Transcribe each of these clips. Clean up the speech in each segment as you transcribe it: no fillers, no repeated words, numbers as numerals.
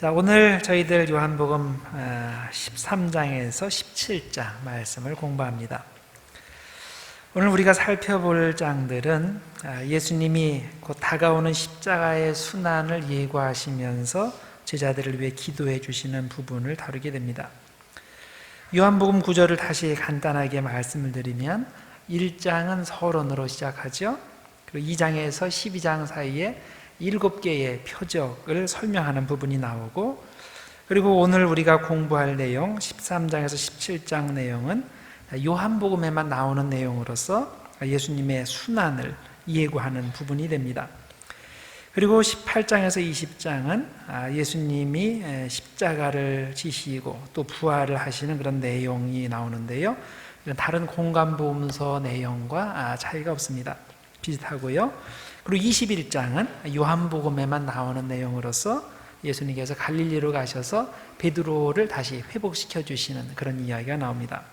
자, 오늘 저희들 요한복음 13장에서 17장 말씀을 공부합니다. 오늘 우리가 살펴볼 장들은 예수님이 곧 다가오는 십자가의 순환을 예고하시면서 제자들을 위해 기도해 주시는 부분을 다루게 됩니다. 요한복음 구절을 다시 간단하게 말씀을 드리면 1장은 서론으로 시작하죠. 그리고 2장에서 12장 사이에 7개의 표적을 설명하는 부분이 나오고, 그리고 오늘 우리가 공부할 내용 13장에서 17장 내용은 요한복음에만 나오는 내용으로서 예수님의 순환을 예고하는 부분이 됩니다. 그리고 18장에서 20장은 예수님이 십자가를 지시고 또 부활을 하시는 그런 내용이 나오는데요, 다른 공간복음서 내용과 차이가 없습니다. 비슷하고요. 그리고 21장은 요한복음에만 나오는 내용으로서 예수님께서 갈릴리로 가셔서 베드로를 다시 회복시켜 주시는 그런 이야기가 나옵니다.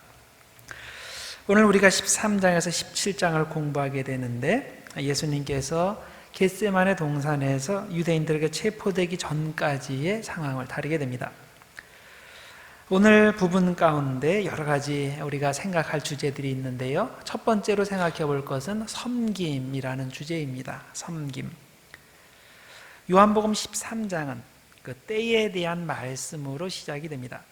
오늘 우리가 13장에서 17장을 공부하게 되는데, 예수님께서 겟세마네 동산에서 유대인들에게 체포되기 전까지의 상황을 다루게 됩니다. 오늘 부분 가운데 여러 가지 우리가 생각할 주제들이 있는데요, 첫 번째로 생각해 볼 것은 섬김이라는 주제입니다. 섬김. 요한복음 13장은 그 때에 대한 말씀으로 시작이 됩니다.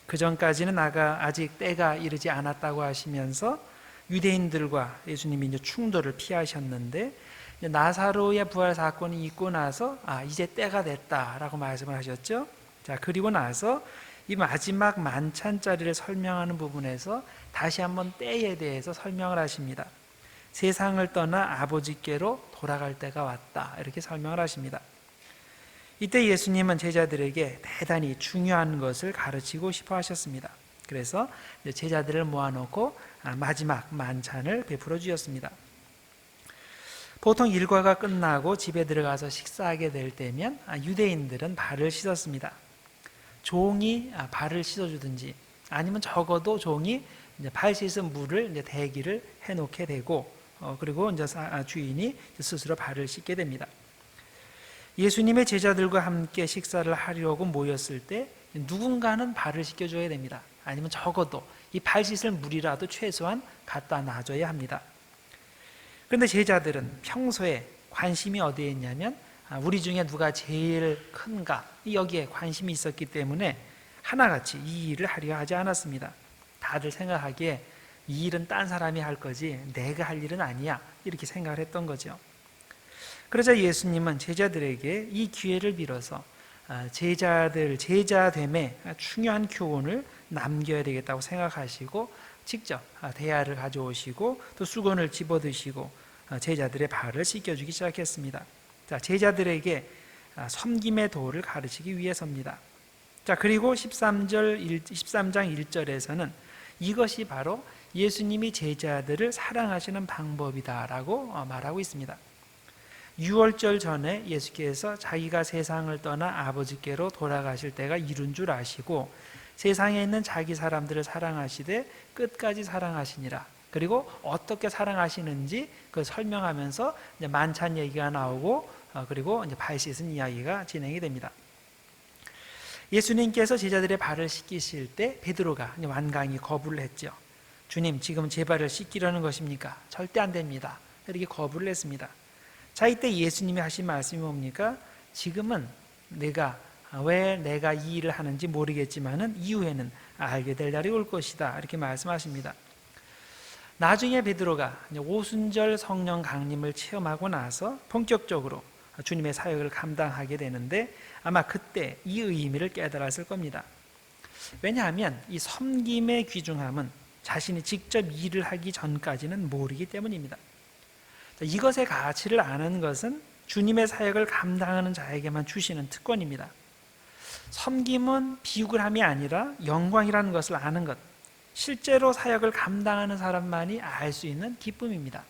그 전까지는 아직 때가 이르지 않았다고 하시면서 유대인들과 예수님이 이제 충돌을 피하셨는데, 나사로의 부활 사건이 있고 나서 이제 때가 됐다라고 말씀을 하셨죠. 자, 그리고 나서 이 마지막 만찬자리를 설명하는 부분에서 다시 한번 때에 대해서 설명을 하십니다. 세상을 떠나 아버지께로 돌아갈 때가 왔다, 이렇게 설명을 하십니다. 이때 예수님은 제자들에게 대단히 중요한 것을 가르치고 싶어 하셨습니다. 그래서 제자들을 모아놓고 마지막 만찬을 베풀어 주셨습니다. 보통 일과가 끝나고 집에 들어가서 식사하게 될 때면 유대인들은 발을 씻었습니다. 종이 발을 씻어주든지 아니면 적어도 종이 발 씻은 물을 대기를 해놓게 되고, 그리고 이제 주인이 스스로 발을 씻게 됩니다. 예수님의 제자들과 함께 식사를 하려고 모였을 때 누군가는 발을 씻겨줘야 됩니다. 아니면 적어도 이 발 씻을 물이라도 최소한 갖다 놔줘야 합니다. 그런데 제자들은 평소에 관심이 어디에 있냐면 우리 중에 누가 제일 큰가, 여기에 관심이 있었기 때문에 하나같이 이 일을 하려 하지 않았습니다. 다들 생각하기에 이 일은 딴 사람이 할 거지 내가 할 일은 아니야, 이렇게 생각을 했던 거죠. 그러자 예수님은 제자들에게 이 기회를 빌어서 제자됨의 중요한 교훈을 남겨야 되겠다고 생각하시고 직접 대야를 가져오시고 또 수건을 집어드시고 제자들의 발을 씻겨주기 시작했습니다. 자, 제자들에게 섬김의 도를 가르치기 위해서입니다. 자, 그리고 13장 1절에서는 이것이 바로 예수님이 제자들을 사랑하시는 방법이다라고 말하고 있습니다. 유월절 전에 예수께서 자기가 세상을 떠나 아버지께로 돌아가실 때가 이른 줄 아시고 세상에 있는 자기 사람들을 사랑하시되 끝까지 사랑하시니라. 그리고 어떻게 사랑하시는지 그 설명하면서 이제 만찬 얘기가 나오고, 그리고 이제 발 씻은 이야기가 진행이 됩니다. 예수님께서 제자들의 발을 씻기실 때 베드로가 완강히 거부를 했죠. 주님, 지금 제 발을 씻기려는 것입니까? 절대 안 됩니다. 이렇게 거부를 했습니다. 자, 이때 예수님이 하신 말씀이 뭡니까? 지금은 왜 내가 이 일을 하는지 모르겠지만은 이후에는 알게 될 날이 올 것이다, 이렇게 말씀하십니다. 나중에 베드로가 오순절 성령 강림을 체험하고 나서 본격적으로 주님의 사역을 감당하게 되는데 아마 그때 이 의미를 깨달았을 겁니다. 왜냐하면 이 섬김의 귀중함은 자신이 직접 일을 하기 전까지는 모르기 때문입니다. 이것의 가치를 아는 것은 주님의 사역을 감당하는 자에게만 주시는 특권입니다. 섬김은 비굴함이 아니라 영광이라는 것을 아는 것, 실제로 사역을 감당하는 사람만이 알 수 있는 기쁨입니다.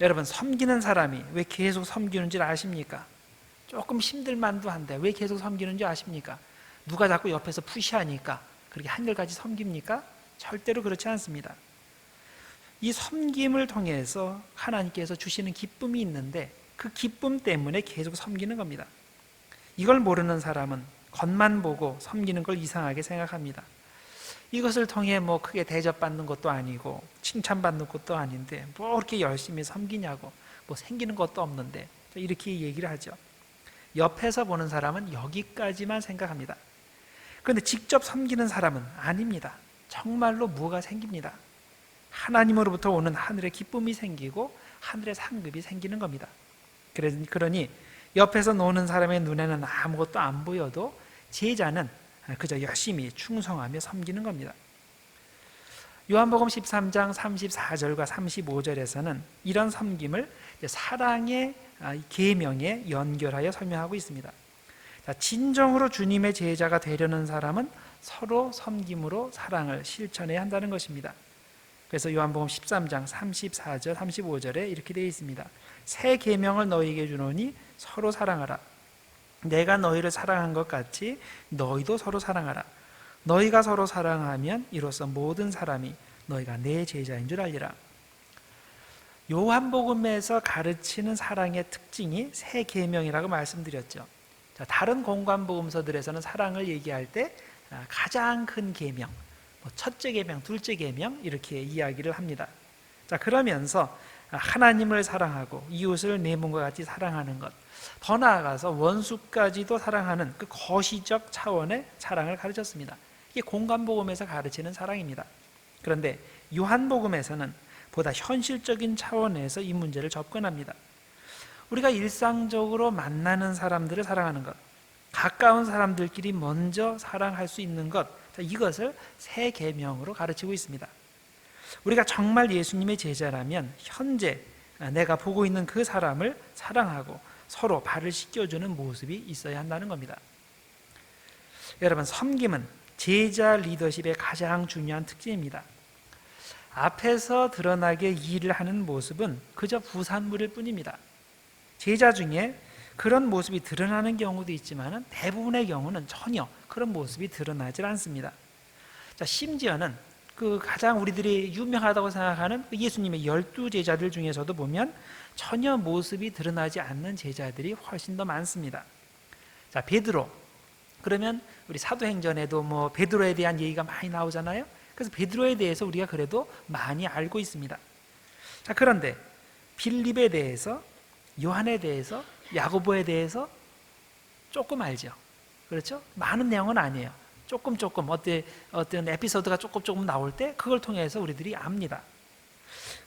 여러분, 섬기는 사람이 왜 계속 섬기는 줄 아십니까? 조금 힘들만도 한데 왜 계속 섬기는 줄 아십니까? 누가 자꾸 옆에서 푸시하니까 그렇게 한결같이 섬깁니까? 절대로 그렇지 않습니다. 이 섬김을 통해서 하나님께서 주시는 기쁨이 있는데 그 기쁨 때문에 계속 섬기는 겁니다. 이걸 모르는 사람은 겉만 보고 섬기는 걸 이상하게 생각합니다. 이것을 통해 뭐 크게 대접받는 것도 아니고 칭찬받는 것도 아닌데 뭐 그렇게 열심히 섬기냐고, 뭐 생기는 것도 없는데, 이렇게 얘기를 하죠. 옆에서 보는 사람은 여기까지만 생각합니다. 그런데 직접 섬기는 사람은 아닙니다. 정말로 뭐가 생깁니다. 하나님으로부터 오는 하늘의 기쁨이 생기고 하늘의 상급이 생기는 겁니다. 그러니 옆에서 노는 사람의 눈에는 아무것도 안 보여도 제자는 그저 열심히 충성하며 섬기는 겁니다. 요한복음 13장 34절과 35절에서는 이런 섬김을 사랑의 계명에 연결하여 설명하고 있습니다. 진정으로 주님의 제자가 되려는 사람은 서로 섬김으로 사랑을 실천해야 한다는 것입니다. 그래서 요한복음 13장 34절 35절에 이렇게 되어 있습니다. 새 계명을 너희에게 주노니 서로 사랑하라. 내가 너희를 사랑한 것 같이 너희도 서로 사랑하라. 너희가 서로 사랑하면 이로써 모든 사람이 너희가 내 제자인 줄 알리라. 요한복음에서 가르치는 사랑의 특징이 새 계명이라고 말씀드렸죠. 다른 공관복음서들에서는 사랑을 얘기할 때 가장 큰 계명, 첫째 계명, 둘째 계명 이렇게 이야기를 합니다. 그러면서 하나님을 사랑하고 이웃을 내 몸과 같이 사랑하는 것, 더 나아가서 원수까지도 사랑하는 그 거시적 차원의 사랑을 가르쳤습니다. 이게 공관복음에서 가르치는 사랑입니다. 그런데 요한복음에서는 보다 현실적인 차원에서 이 문제를 접근합니다. 우리가 일상적으로 만나는 사람들을 사랑하는 것, 가까운 사람들끼리 먼저 사랑할 수 있는 것, 이것을 새 계명으로 가르치고 있습니다. 우리가 정말 예수님의 제자라면 현재 내가 보고 있는 그 사람을 사랑하고 서로 발을 씻겨주는 모습이 있어야 한다는 겁니다. 여러분, 섬김은 제자 리더십의 가장 중요한 특징입니다. 앞에서 드러나게 일을 하는 모습은 그저 부산물일 뿐입니다. 제자 중에 그런 모습이 드러나는 경우도 있지만 대부분의 경우는 전혀 그런 모습이 드러나질 않습니다. 심지어는 그 가장 우리들이 유명하다고 생각하는 예수님의 12제자들 중에서도 보면 전혀 모습이 드러나지 않는 제자들이 훨씬 더 많습니다. 베드로, 그러면 우리 사도행전에도 뭐 베드로에 대한 얘기가 많이 나오잖아요. 그래서 베드로에 대해서 우리가 그래도 많이 알고 있습니다. 그런데 빌립에 대해서, 요한에 대해서, 야고보에 대해서 조금 알죠. 그렇죠? 많은 내용은 아니에요. 조금 어떤 에피소드가 조금 나올 때 그걸 통해서 우리들이 압니다.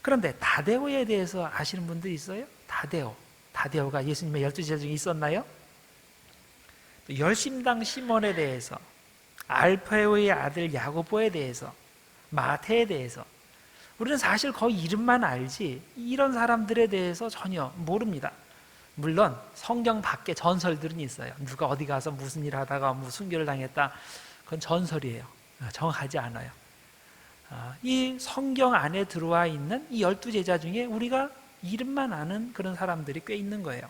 그런데 다데오에 대해서 아시는 분들이 있어요? 다데오가 예수님의 12제자 중에 있었나요? 또 열심당 시몬에 대해서, 알페오의 아들 야고보에 대해서, 마태에 대해서 우리는 사실 거의 이름만 알지 이런 사람들에 대해서 전혀 모릅니다. 물론 성경 밖에 전설들은 있어요. 누가 어디 가서 무슨 일 하다가 순교를 당했다, 그건 전설이에요. 정확하지 않아요. 이 성경 안에 들어와 있는 이 12제자 중에 우리가 이름만 아는 그런 사람들이 꽤 있는 거예요.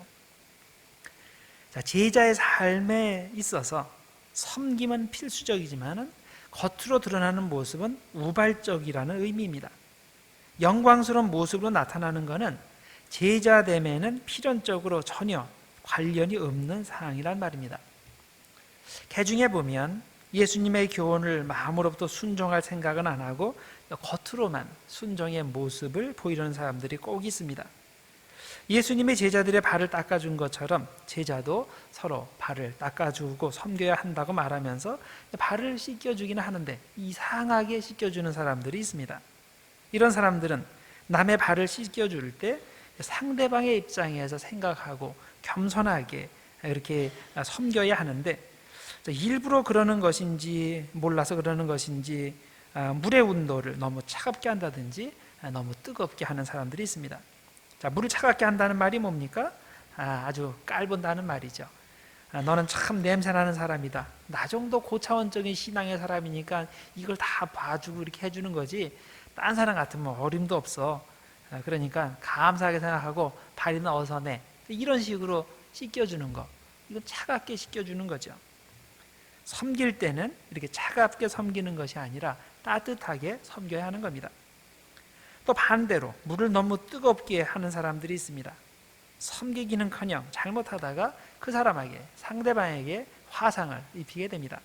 제자의 삶에 있어서 섬김은 필수적이지만 겉으로 드러나는 모습은 우발적이라는 의미입니다. 영광스러운 모습으로 나타나는 것은 제자됨에는 필연적으로 전혀 관련이 없는 사항이란 말입니다. 개중에 보면 예수님의 교훈을 마음으로부터 순종할 생각은 안 하고 겉으로만 순종의 모습을 보이려는 사람들이 꼭 있습니다. 예수님의 제자들의 발을 닦아준 것처럼 제자도 서로 발을 닦아주고 섬겨야 한다고 말하면서 발을 씻겨주기는 하는데 이상하게 씻겨주는 사람들이 있습니다. 이런 사람들은 남의 발을 씻겨줄 때 상대방의 입장에서 생각하고 겸손하게 이렇게 섬겨야 하는데 일부러 그러는 것인지 몰라서 그러는 것인지 물의 온도를 너무 차갑게 한다든지 너무 뜨겁게 하는 사람들이 있습니다. 물을 차갑게 한다는 말이 뭡니까? 아주 깔본다는 말이죠. 너는 참 냄새나는 사람이다. 나 정도 고차원적인 신앙의 사람이니까 이걸 다 봐주고 이렇게 해주는 거지 딴 사람 같으면 어림도 없어. 그러니까 감사하게 생각하고 발이나 어서 내. 이런 식으로 씻겨주는 거, 이건 차갑게 씻겨주는 거죠. 섬길 때는 이렇게 차갑게 섬기는 것이 아니라 따뜻하게 섬겨야 하는 겁니다. 또 반대로 물을 너무 뜨겁게 하는 사람들이 있습니다. 섬기기는커녕 잘못하다가 그 사람에게, 상대방에게 화상을 입히게 됩니다.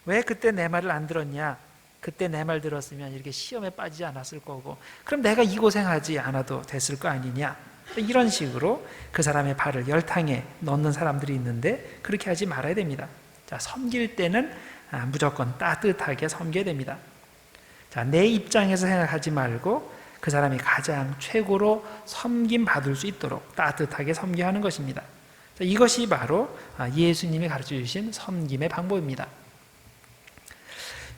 왜 그때 내 말을 안 들었냐? 그때 내 말 들었으면 이렇게 시험에 빠지지 않았을 거고, 그럼 내가 이 고생하지 않아도 됐을 거 아니냐? 이런 식으로 그 사람의 발을 열탕에 넣는 사람들이 있는데, 그렇게 하지 말아야 됩니다. 자, 섬길 때는 무조건 따뜻하게 섬겨야 됩니다. 자, 내 입장에서 생각하지 말고 그 사람이 가장 최고로 섬김 받을 수 있도록 따뜻하게 섬겨야 하는 것입니다. 자, 이것이 바로 예수님이 가르쳐 주신 섬김의 방법입니다.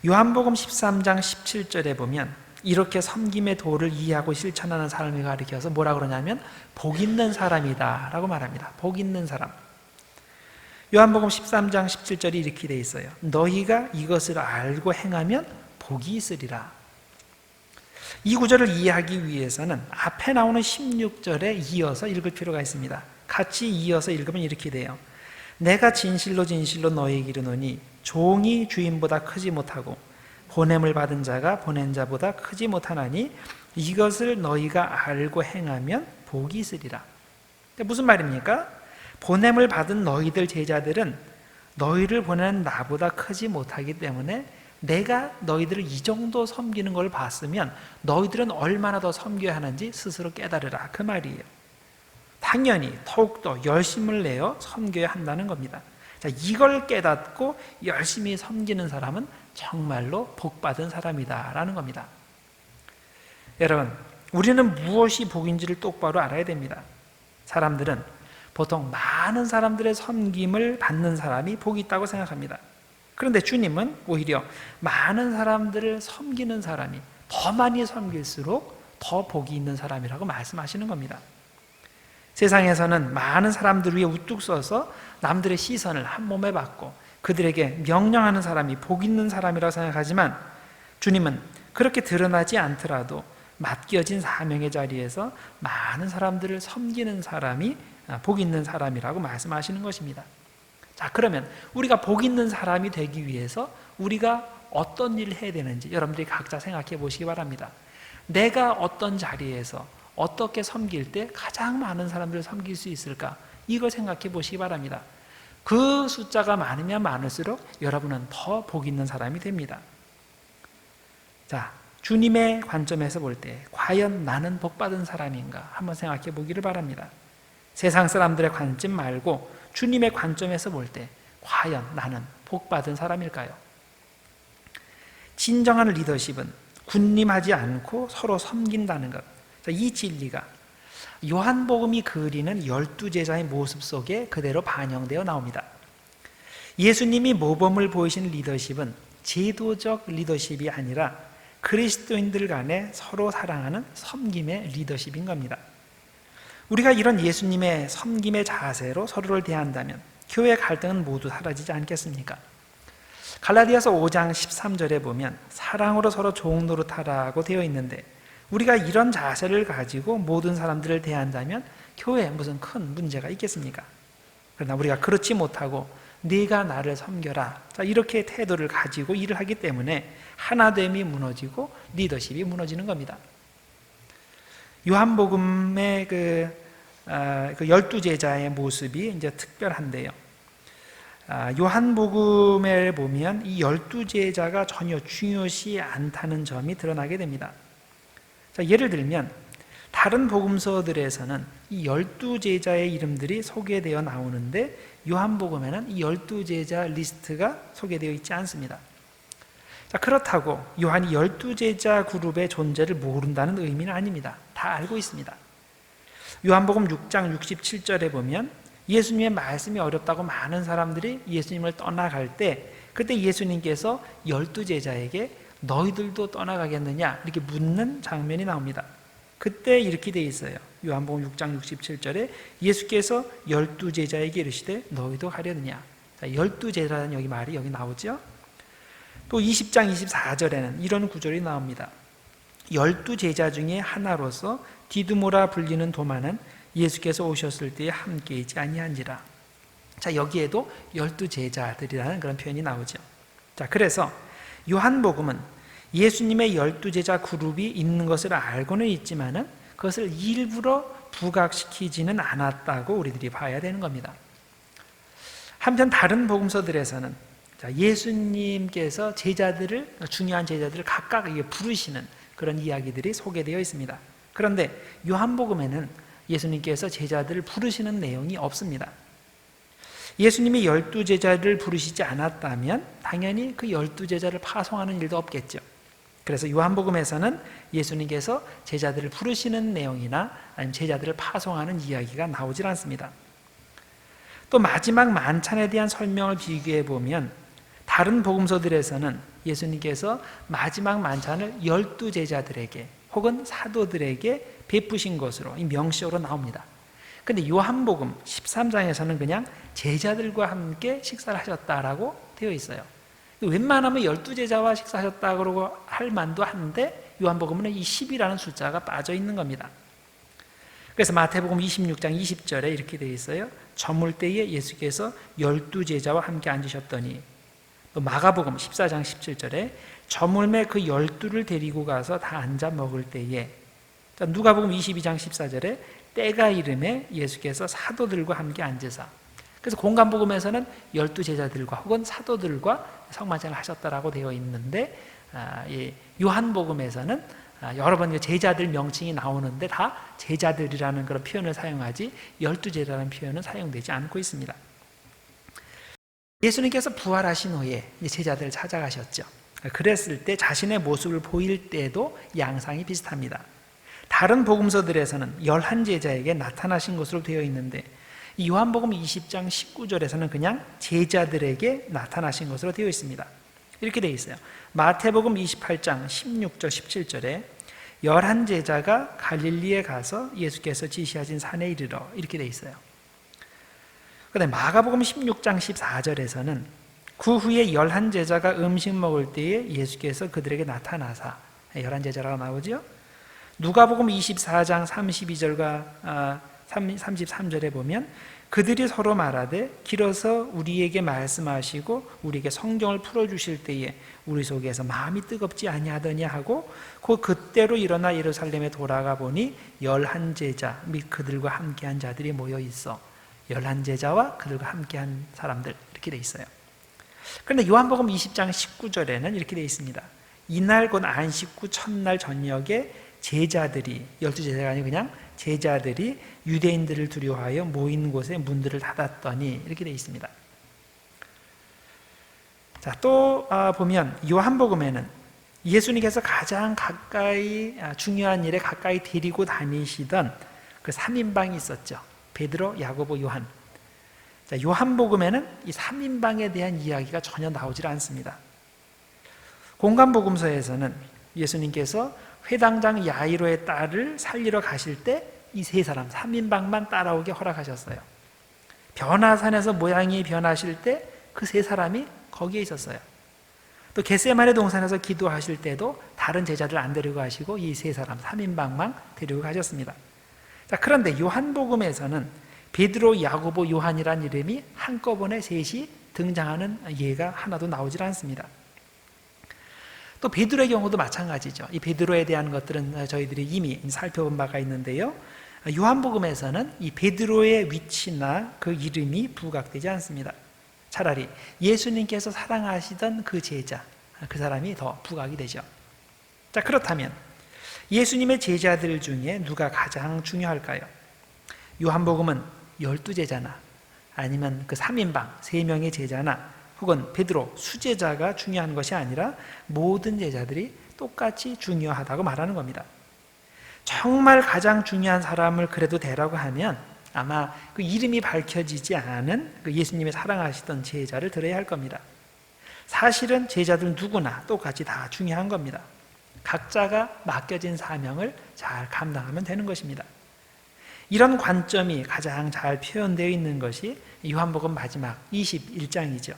요한복음 13장 17절에 보면 이렇게 섬김의 도를 이해하고 실천하는 사람을 가리켜서 뭐라 그러냐면 복 있는 사람이다 라고 말합니다. 복 있는 사람. 요한복음 13장 17절이 이렇게 되어 있어요. 너희가 이것을 알고 행하면 복이 있으리라. 이 구절을 이해하기 위해서는 앞에 나오는 16절에 이어서 읽을 필요가 있습니다. 같이 이어서 읽으면 이렇게 돼요. 내가 진실로 진실로 너희에게 이르노니 종이 주인보다 크지 못하고 보냄을 받은 자가 보낸 자보다 크지 못하나니 이것을 너희가 알고 행하면 복이 있으리라. 무슨 말입니까? 보냄을 받은 너희들 제자들은 너희를 보내는 나보다 크지 못하기 때문에 내가 너희들을 이 정도 섬기는 걸 봤으면 너희들은 얼마나 더 섬겨야 하는지 스스로 깨달으라, 그 말이에요. 당연히 더욱더 열심을 내어 섬겨야 한다는 겁니다. 자, 이걸 깨닫고 열심히 섬기는 사람은 정말로 복받은 사람이다라는 겁니다. 여러분, 우리는 무엇이 복인지를 똑바로 알아야 됩니다. 사람들은 보통 많은 사람들의 섬김을 받는 사람이 복이 있다고 생각합니다. 그런데 주님은 오히려 많은 사람들을 섬기는 사람이 더 많이 섬길수록 더 복이 있는 사람이라고 말씀하시는 겁니다. 세상에서는 많은 사람들 위에 우뚝 서서 남들의 시선을 한 몸에 받고 그들에게 명령하는 사람이 복 있는 사람이라고 생각하지만 주님은 그렇게 드러나지 않더라도 맡겨진 사명의 자리에서 많은 사람들을 섬기는 사람이 복 있는 사람이라고 말씀하시는 것입니다. 자, 그러면 우리가 복 있는 사람이 되기 위해서 우리가 어떤 일을 해야 되는지 여러분들이 각자 생각해 보시기 바랍니다. 내가 어떤 자리에서 어떻게 섬길 때 가장 많은 사람들을 섬길 수 있을까? 이걸 생각해 보시기 바랍니다. 그 숫자가 많으면 많을수록 여러분은 더 복 있는 사람이 됩니다. 자, 주님의 관점에서 볼 때 과연 나는 복받은 사람인가? 한번 생각해 보기를 바랍니다. 세상 사람들의 관점 말고 주님의 관점에서 볼 때 과연 나는 복받은 사람일까요? 진정한 리더십은 군림하지 않고 서로 섬긴다는 것. 이 진리가 요한복음이 그리는 12제자의 모습 속에 그대로 반영되어 나옵니다. 예수님이 모범을 보이신 리더십은 제도적 리더십이 아니라 그리스도인들 간에 서로 사랑하는 섬김의 리더십인 겁니다. 우리가 이런 예수님의 섬김의 자세로 서로를 대한다면 교회 갈등은 모두 사라지지 않겠습니까? 갈라디아서 5장 13절에 보면 사랑으로 서로 종 노릇하라고 되어 있는데 우리가 이런 자세를 가지고 모든 사람들을 대한다면 교회에 무슨 큰 문제가 있겠습니까? 그러나 우리가 그렇지 못하고 네가 나를 섬겨라, 자, 이렇게 태도를 가지고 일을 하기 때문에 하나됨이 무너지고 리더십이 무너지는 겁니다. 요한복음의 그 12제자의 모습이 이제 특별한데요. 요한복음에 보면 이 12제자가 전혀 중요시 않다는 점이 드러나게 됩니다. 자, 예를 들면 다른 복음서들에서는 이 12제자의 이름들이 소개되어 나오는데 요한복음에는 이 12제자 리스트가 소개되어 있지 않습니다. 자, 그렇다고 요한이 12제자 그룹의 존재를 모른다는 의미는 아닙니다. 다 알고 있습니다. 요한복음 6장 67절에 보면 예수님의 말씀이 어렵다고 많은 사람들이 예수님을 떠나갈 때 그때 예수님께서 12제자에게 너희들도 떠나가겠느냐 이렇게 묻는 장면이 나옵니다. 그때 이렇게 돼 있어요. 요한복음 6장 67절에 예수께서 12제자에게 이르시되 너희도 가려느냐. 자, 12제자라는 여기 말이 여기 나오죠. 또 20장 24절에는 이런 구절이 나옵니다. 12제자 중에 하나로서 디두모라 불리는 도마는 예수께서 오셨을 때에 함께 있지 아니한지라. 자, 여기에도 12제자들이라는 그런 표현이 나오죠. 자, 그래서 요한복음은 예수님의 12제자 그룹이 있는 것을 알고는 있지만은 그것을 일부러 부각시키지는 않았다고 우리들이 봐야 되는 겁니다. 한편 다른 복음서들에서는 예수님께서 중요한 제자들을 각각 부르시는 그런 이야기들이 소개되어 있습니다. 그런데 요한복음에는 예수님께서 제자들을 부르시는 내용이 없습니다. 예수님이 12제자를 부르시지 않았다면 당연히 그 12제자를 파송하는 일도 없겠죠. 그래서 요한복음에서는 예수님께서 제자들을 부르시는 내용이나 아니면 제자들을 파송하는 이야기가 나오질 않습니다. 또 마지막 만찬에 대한 설명을 비교해 보면 다른 복음서들에서는 예수님께서 마지막 만찬을 12제자들에게 혹은 사도들에게 베푸신 것으로 명시적으로 나옵니다. 그런데 요한복음 13장에서는 그냥 제자들과 함께 식사를 하셨다라고 되어 있어요. 웬만하면 12제자와 식사하셨다고 할 만도 한데 요한복음은 이 10이라는 숫자가 빠져 있는 겁니다. 그래서 마태복음 26장 20절에 이렇게 되어 있어요. 저물 때에 예수께서 12제자와 함께 앉으셨더니, 또 마가복음 14장 17절에 저물매 그 12를 데리고 가서 다 앉아 먹을 때에, 누가복음 22장 14절에 때가 이름에 예수께서 사도들과 함께 앉으사, 그래서 공간복음에서는 12제자들과 혹은 사도들과 성만찬을 하셨다라고 되어 있는데 요한복음에서는 여러 번 제자들 명칭이 나오는데 다 제자들이라는 그런 표현을 사용하지 12제자라는 표현은 사용되지 않고 있습니다. 예수님께서 부활하신 후에 제자들을 찾아가셨죠. 그랬을 때 자신의 모습을 보일 때도 양상이 비슷합니다. 다른 복음서들에서는 11제자에게 나타나신 것으로 되어 있는데 이 요한복음 20장 19절에서는 그냥 제자들에게 나타나신 것으로 되어 있습니다. 이렇게 되어 있어요. 마태복음 28장 16절 17절에 11제자가 갈릴리에 가서 예수께서 지시하신 산에 이르러, 이렇게 되어 있어요. 그다음에 마가복음 16장 14절에서는 그 후에 11제자가 음식 먹을 때에 예수께서 그들에게 나타나사, 11제자라고 나오죠. 누가복음 24장 32절과 33절에 보면 그들이 서로 말하되 길어서 우리에게 말씀하시고 우리에게 성경을 풀어주실 때에 우리 속에서 마음이 뜨겁지 아니하더냐 하고 그때로 일어나 예루살렘에 돌아가 보니 11제자 및 그들과 함께한 자들이 모여 있어. 11제자와 그들과 함께한 사람들, 이렇게 돼 있어요. 그런데 요한복음 20장 19절에는 이렇게 돼 있습니다. 이날 곧 안식 후 첫날 저녁에 제자들이, 12제자가 아니고 그냥 제자들이 유대인들을 두려워하여 모인 곳에 문들을 닫았더니, 이렇게 되어 있습니다. 자, 또 보면 요한복음에는 예수님께서 가장 가까이, 중요한 일에 가까이 데리고 다니시던 그 3인방이 있었죠. 베드로, 야고보, 요한. 자, 요한복음에는 이 3인방에 대한 이야기가 전혀 나오질 않습니다. 공간복음서에서는 예수님께서 회당장 야이로의 딸을 살리러 가실 때 이 세 사람 3인방만 따라오게 허락하셨어요. 변화산에서 모양이 변하실 때 그 세 사람이 거기에 있었어요. 또 겟세마네 동산에서 기도하실 때도 다른 제자들 안 데리고 가시고 이 세 사람 3인방만 데리고 가셨습니다. 자, 그런데 요한복음에서는 베드로, 야고보, 요한이라는 이름이 한꺼번에 셋이 등장하는 예가 하나도 나오질 않습니다. 또 베드로의 경우도 마찬가지죠. 이 베드로에 대한 것들은 저희들이 이미 살펴본 바가 있는데요. 요한복음에서는 이 베드로의 위치나 그 이름이 부각되지 않습니다. 차라리 예수님께서 사랑하시던 그 제자, 그 사람이 더 부각이 되죠. 자, 그렇다면 예수님의 제자들 중에 누가 가장 중요할까요? 요한복음은 12제자나 아니면 그 3인방 3명의 제자나 혹은 베드로 수제자가 중요한 것이 아니라 모든 제자들이 똑같이 중요하다고 말하는 겁니다. 정말 가장 중요한 사람을 그래도 대라고 하면 아마 그 이름이 밝혀지지 않은 그 예수님의 사랑하시던 제자를 들어야 할 겁니다. 사실은 제자들 누구나 똑같이 다 중요한 겁니다. 각자가 맡겨진 사명을 잘 감당하면 되는 것입니다. 이런 관점이 가장 잘 표현되어 있는 것이 요한복음 마지막 21장이죠.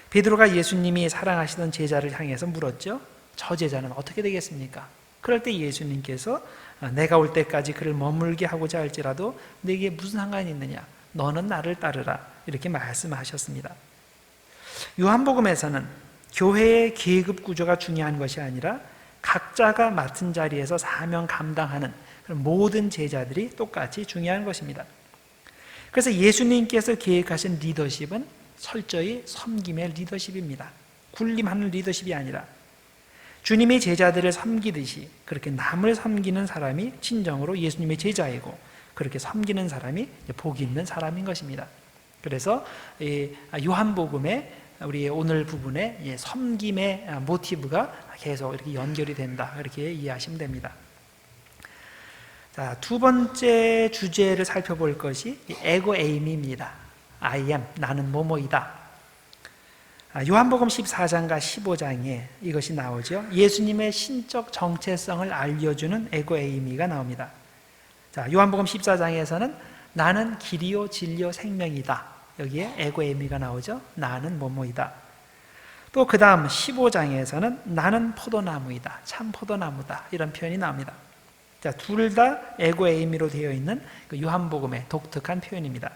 베드로가 예수님이 사랑하시던 제자를 향해서 물었죠. 저 제자는 어떻게 되겠습니까? 그럴 때 예수님께서 내가 올 때까지 그를 머물게 하고자 할지라도 내게 무슨 상관이 있느냐? 너는 나를 따르라. 이렇게 말씀하셨습니다. 요한복음에서는 교회의 계급 구조가 중요한 것이 아니라 각자가 맡은 자리에서 사명 감당하는 모든 제자들이 똑같이 중요한 것입니다. 그래서 예수님께서 계획하신 리더십은 철저히 섬김의 리더십입니다. 군림하는 리더십이 아니라 주님이 제자들을 섬기듯이 그렇게 남을 섬기는 사람이 진정으로 예수님의 제자이고 그렇게 섬기는 사람이 복이 있는 사람인 것입니다. 그래서 요한복음의 우리 오늘 부분에 섬김의 모티브가 계속 이렇게 연결이 된다, 이렇게 이해하시면 됩니다. 자, 두 번째 주제를 살펴볼 것이 에고 에이미입니다. I am, 나는 뭐뭐이다. 요한복음 14장과 15장에 이것이 나오죠. 예수님의 신적 정체성을 알려주는 에고 에이미가 나옵니다. 자, 요한복음 14장에서는 나는 길이요 진리요 생명이다. 여기에 에고 에이미가 나오죠. 나는 뭐뭐이다. 또 그 다음 15장에서는 나는 포도나무이다. 참 포도나무다. 이런 표현이 나옵니다. 자, 둘 다 에고 에이미로 되어 있는 그 요한복음의 독특한 표현입니다.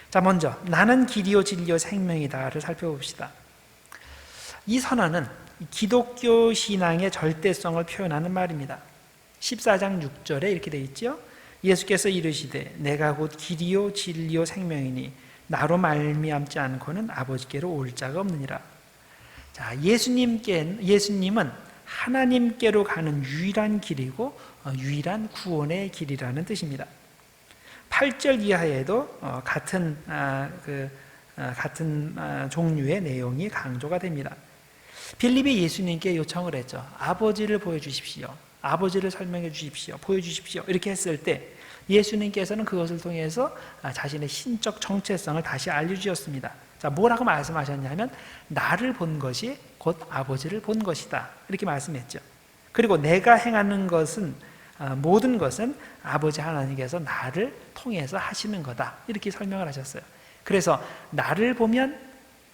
자, 먼저 나는 길이요 진리요 생명이다를 살펴봅시다. 이 선언은 기독교 신앙의 절대성을 표현하는 말입니다. 14장 6절에 이렇게 되어 있죠. 예수께서 이르시되 내가 곧 길이요 진리요 생명이니 나로 말미암지 않고는 아버지께로 올 자가 없느니라. 자, 예수님은 하나님께로 가는 유일한 길이고 유일한 구원의 길이라는 뜻입니다. 8절 이하에도 같은 종류의 내용이 강조가 됩니다. 빌립이 예수님께 요청을 했죠. 아버지를 보여주십시오. 아버지를 설명해 주십시오. 보여주십시오. 이렇게 했을 때 예수님께서는 그것을 통해서 자신의 신적 정체성을 다시 알려주셨습니다. 자, 뭐라고 말씀하셨냐면 나를 본 것이 곧 아버지를 본 것이다. 이렇게 말씀했죠. 그리고 내가 행하는 것은 모든 것은 아버지 하나님께서 나를 통해서 하시는 거다. 이렇게 설명을 하셨어요. 그래서 나를 보면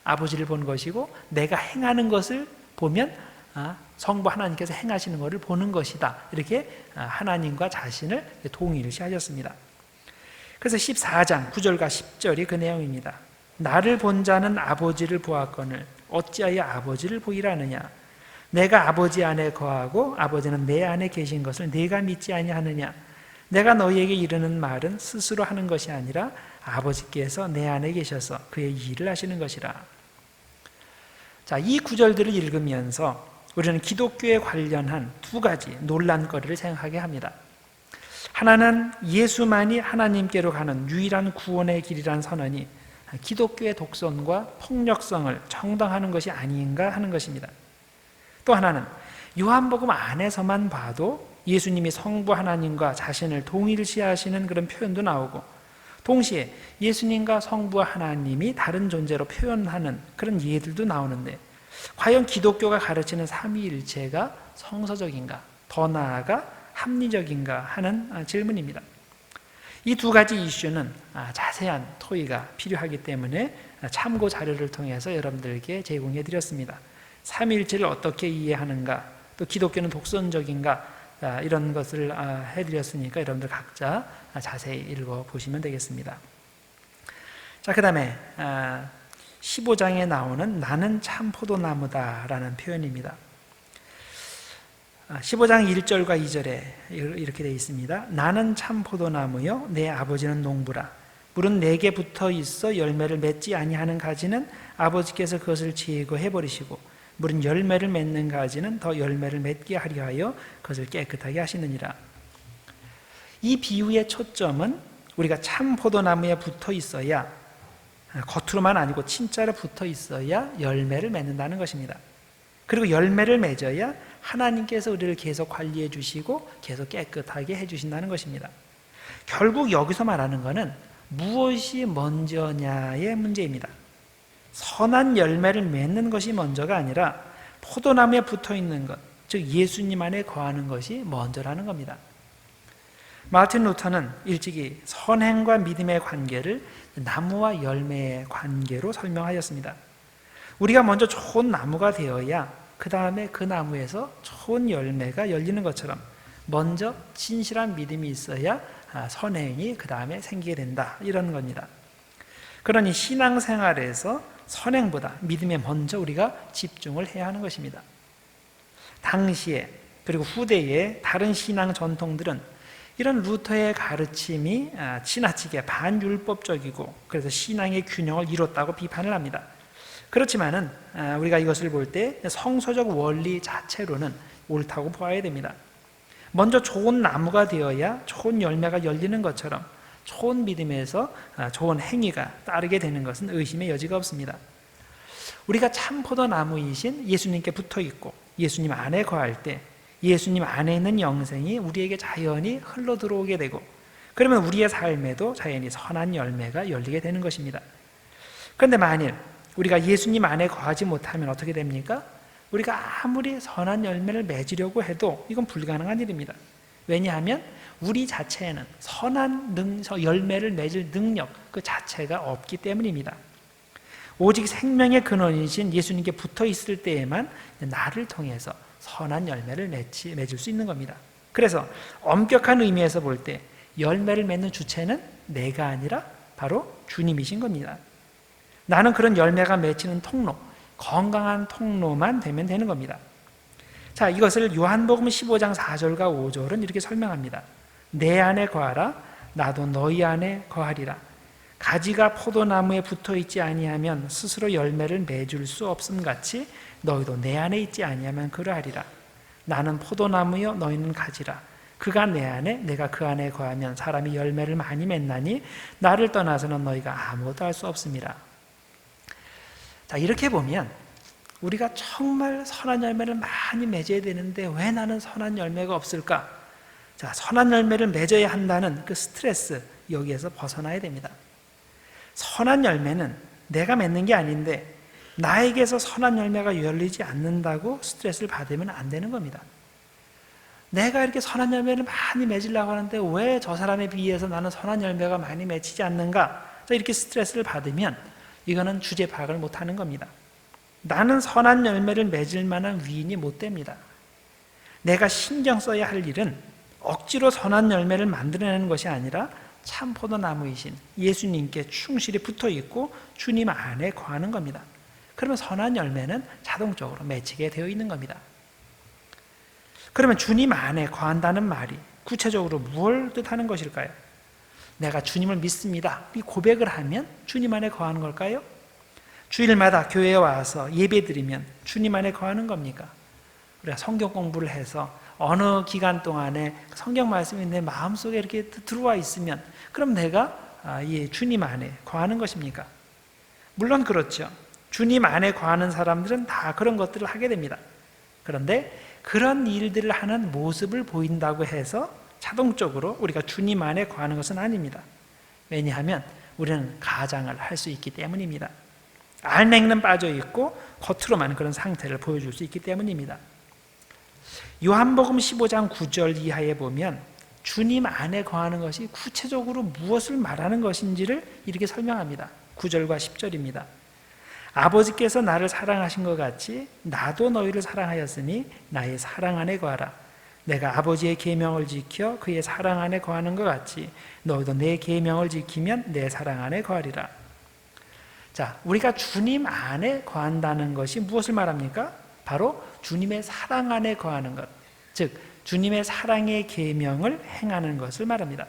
아버지를 본 것이고 내가 행하는 것을 보면 성부 하나님께서 행하시는 것을 보는 것이다. 이렇게 하나님과 자신을 동일시 하셨습니다. 그래서 14장 9절과 10절이 그 내용입니다. 나를 본 자는 아버지를 보았거늘 어찌하여 아버지를 보이라 하느냐. 내가 아버지 안에 거하고 아버지는 내 안에 계신 것을 네가 믿지 아니하느냐. 내가 너희에게 이르는 말은 스스로 하는 것이 아니라 아버지께서 내 안에 계셔서 그의 일을 하시는 것이라. 자, 이 구절들을 읽으면서 우리는 기독교에 관련한 두 가지 논란거리를 생각하게 합니다. 하나는 예수만이 하나님께로 가는 유일한 구원의 길이라는 선언이 기독교의 독선과 폭력성을 정당하는 것이 아닌가 하는 것입니다. 또 하나는 요한복음 안에서만 봐도 예수님이 성부 하나님과 자신을 동일시하시는 그런 표현도 나오고 동시에 예수님과 성부 하나님이 다른 존재로 표현하는 그런 예들도 나오는데 과연 기독교가 가르치는 삼위일체가 성서적인가, 더 나아가 합리적인가 하는 질문입니다. 이 두 가지 이슈는 자세한 토의가 필요하기 때문에 참고 자료를 통해서 여러분들께 제공해 드렸습니다. 삼위일체를 어떻게 이해하는가, 또 기독교는 독선적인가, 이런 것을 해드렸으니까 여러분들 각자 자세히 읽어보시면 되겠습니다. 자, 그 다음에 15장에 나오는 나는 참 포도나무다라는 표현입니다. 15장 1절과 2절에 이렇게 되어 있습니다. 나는 참 포도나무요 내 아버지는 농부라. 물은 내게 붙어 있어 열매를 맺지 아니하는 가지는 아버지께서 그것을 제거해 버리시고 물은 열매를 맺는 가지는 더 열매를 맺게 하려 하여 그것을 깨끗하게 하시느니라. 이 비유의 초점은 우리가 참 포도나무에 붙어 있어야, 겉으로만 아니고 진짜로 붙어 있어야 열매를 맺는다는 것입니다. 그리고 열매를 맺어야 하나님께서 우리를 계속 관리해 주시고 계속 깨끗하게 해 주신다는 것입니다. 결국 여기서 말하는 것은 무엇이 먼저냐의 문제입니다. 선한 열매를 맺는 것이 먼저가 아니라 포도나무에 붙어 있는 것, 즉 예수님 안에 거하는 것이 먼저라는 겁니다. 마틴 루터는 일찍이 선행과 믿음의 관계를 나무와 열매의 관계로 설명하였습니다. 우리가 먼저 좋은 나무가 되어야 그 다음에 그 나무에서 좋은 열매가 열리는 것처럼 먼저 진실한 믿음이 있어야 선행이 그 다음에 생기게 된다, 이런 겁니다. 그러니 신앙생활에서 선행보다 믿음에 먼저 우리가 집중을 해야 하는 것입니다. 당시에 그리고 후대에 다른 신앙 전통들은 이런 루터의 가르침이 지나치게 반율법적이고 그래서 신앙의 균형을 이뤘다고 비판을 합니다. 그렇지만은 우리가 이것을 볼 때 성서적 원리 자체로는 옳다고 보아야 됩니다. 먼저 좋은 나무가 되어야 좋은 열매가 열리는 것처럼 좋은 믿음에서 좋은 행위가 따르게 되는 것은 의심의 여지가 없습니다. 우리가 참 포도나무이신 예수님께 붙어 있고 예수님 안에 거할 때 예수님 안에 있는 영생이 우리에게 자연히 흘러 들어오게 되고 그러면 우리의 삶에도 자연히 선한 열매가 열리게 되는 것입니다. 그런데 만일 우리가 예수님 안에 거하지 못하면 어떻게 됩니까? 우리가 아무리 선한 열매를 맺으려고 해도 이건 불가능한 일입니다. 왜냐하면 우리 자체에는 선한 열매를 맺을 능력 그 자체가 없기 때문입니다. 오직 생명의 근원이신 예수님께 붙어 있을 때에만 나를 통해서 선한 열매를 맺을 수 있는 겁니다. 그래서 엄격한 의미에서 볼 때 열매를 맺는 주체는 내가 아니라 바로 주님이신 겁니다. 나는 그런 열매가 맺히는 통로, 건강한 통로만 되면 되는 겁니다. 자, 이것을 요한복음 15장 4절과 5절은 이렇게 설명합니다. 내 안에 거하라, 나도 너희 안에 거하리라. 가지가 포도나무에 붙어 있지 아니하면 스스로 열매를 맺을 수 없음 같이 너희도 내 안에 있지 아니하면 그러하리라. 나는 포도나무여 너희는 가지라. 그가 내 안에 내가 그 안에 거하면 사람이 열매를 많이 맺나니 나를 떠나서는 너희가 아무것도 할 수 없음이라. 자, 이렇게 보면 우리가 정말 선한 열매를 많이 맺어야 되는데 왜 나는 선한 열매가 없을까? 자, 선한 열매를 맺어야 한다는 그 스트레스, 여기에서 벗어나야 됩니다. 선한 열매는 내가 맺는 게 아닌데 나에게서 선한 열매가 열리지 않는다고 스트레스를 받으면 안 되는 겁니다. 내가 이렇게 선한 열매를 많이 맺으려고 하는데 왜 저 사람에 비해서 나는 선한 열매가 많이 맺히지 않는가? 이렇게 스트레스를 받으면 이거는 주제 파악을 못하는 겁니다. 나는 선한 열매를 맺을 만한 위인이 못 됩니다. 내가 신경 써야 할 일은 억지로 선한 열매를 만들어내는 것이 아니라 참 포도나무이신 예수님께 충실히 붙어 있고 주님 안에 거하는 겁니다. 그러면 선한 열매는 자동적으로 맺히게 되어 있는 겁니다. 그러면 주님 안에 거한다는 말이 구체적으로 무엇을 뜻하는 것일까요? 내가 주님을 믿습니다, 이 고백을 하면 주님 안에 거하는 걸까요? 주일마다 교회에 와서 예배드리면 주님 안에 거하는 겁니까? 우리가 성경 공부를 해서 어느 기간 동안에 성경 말씀이 내 마음속에 이렇게 들어와 있으면 그럼 내가 주님 안에 거하는 것입니까? 물론 그렇죠. 주님 안에 거하는 사람들은 다 그런 것들을 하게 됩니다. 그런데 그런 일들을 하는 모습을 보인다고 해서 자동적으로 우리가 주님 안에 거하는 것은 아닙니다. 왜냐하면 우리는 가장을 할 수 있기 때문입니다. 알맹이는 빠져 있고 겉으로만 그런 상태를 보여줄 수 있기 때문입니다. 요한복음 15장 9절 이하에 보면 주님 안에 거하는 것이 구체적으로 무엇을 말하는 것인지를 이렇게 설명합니다. 9절과 10절입니다. 아버지께서 나를 사랑하신 것 같이 나도 너희를 사랑하였으니 나의 사랑 안에 거하라. 내가 아버지의 계명을 지켜 그의 사랑 안에 거하는 것 같이 너희도 내 계명을 지키면 내 사랑 안에 거하리라. 자, 우리가 주님 안에 거한다는 것이 무엇을 말합니까? 바로 주님의 사랑 안에 거하는 것, 즉 주님의 사랑의 계명을 행하는 것을 말합니다.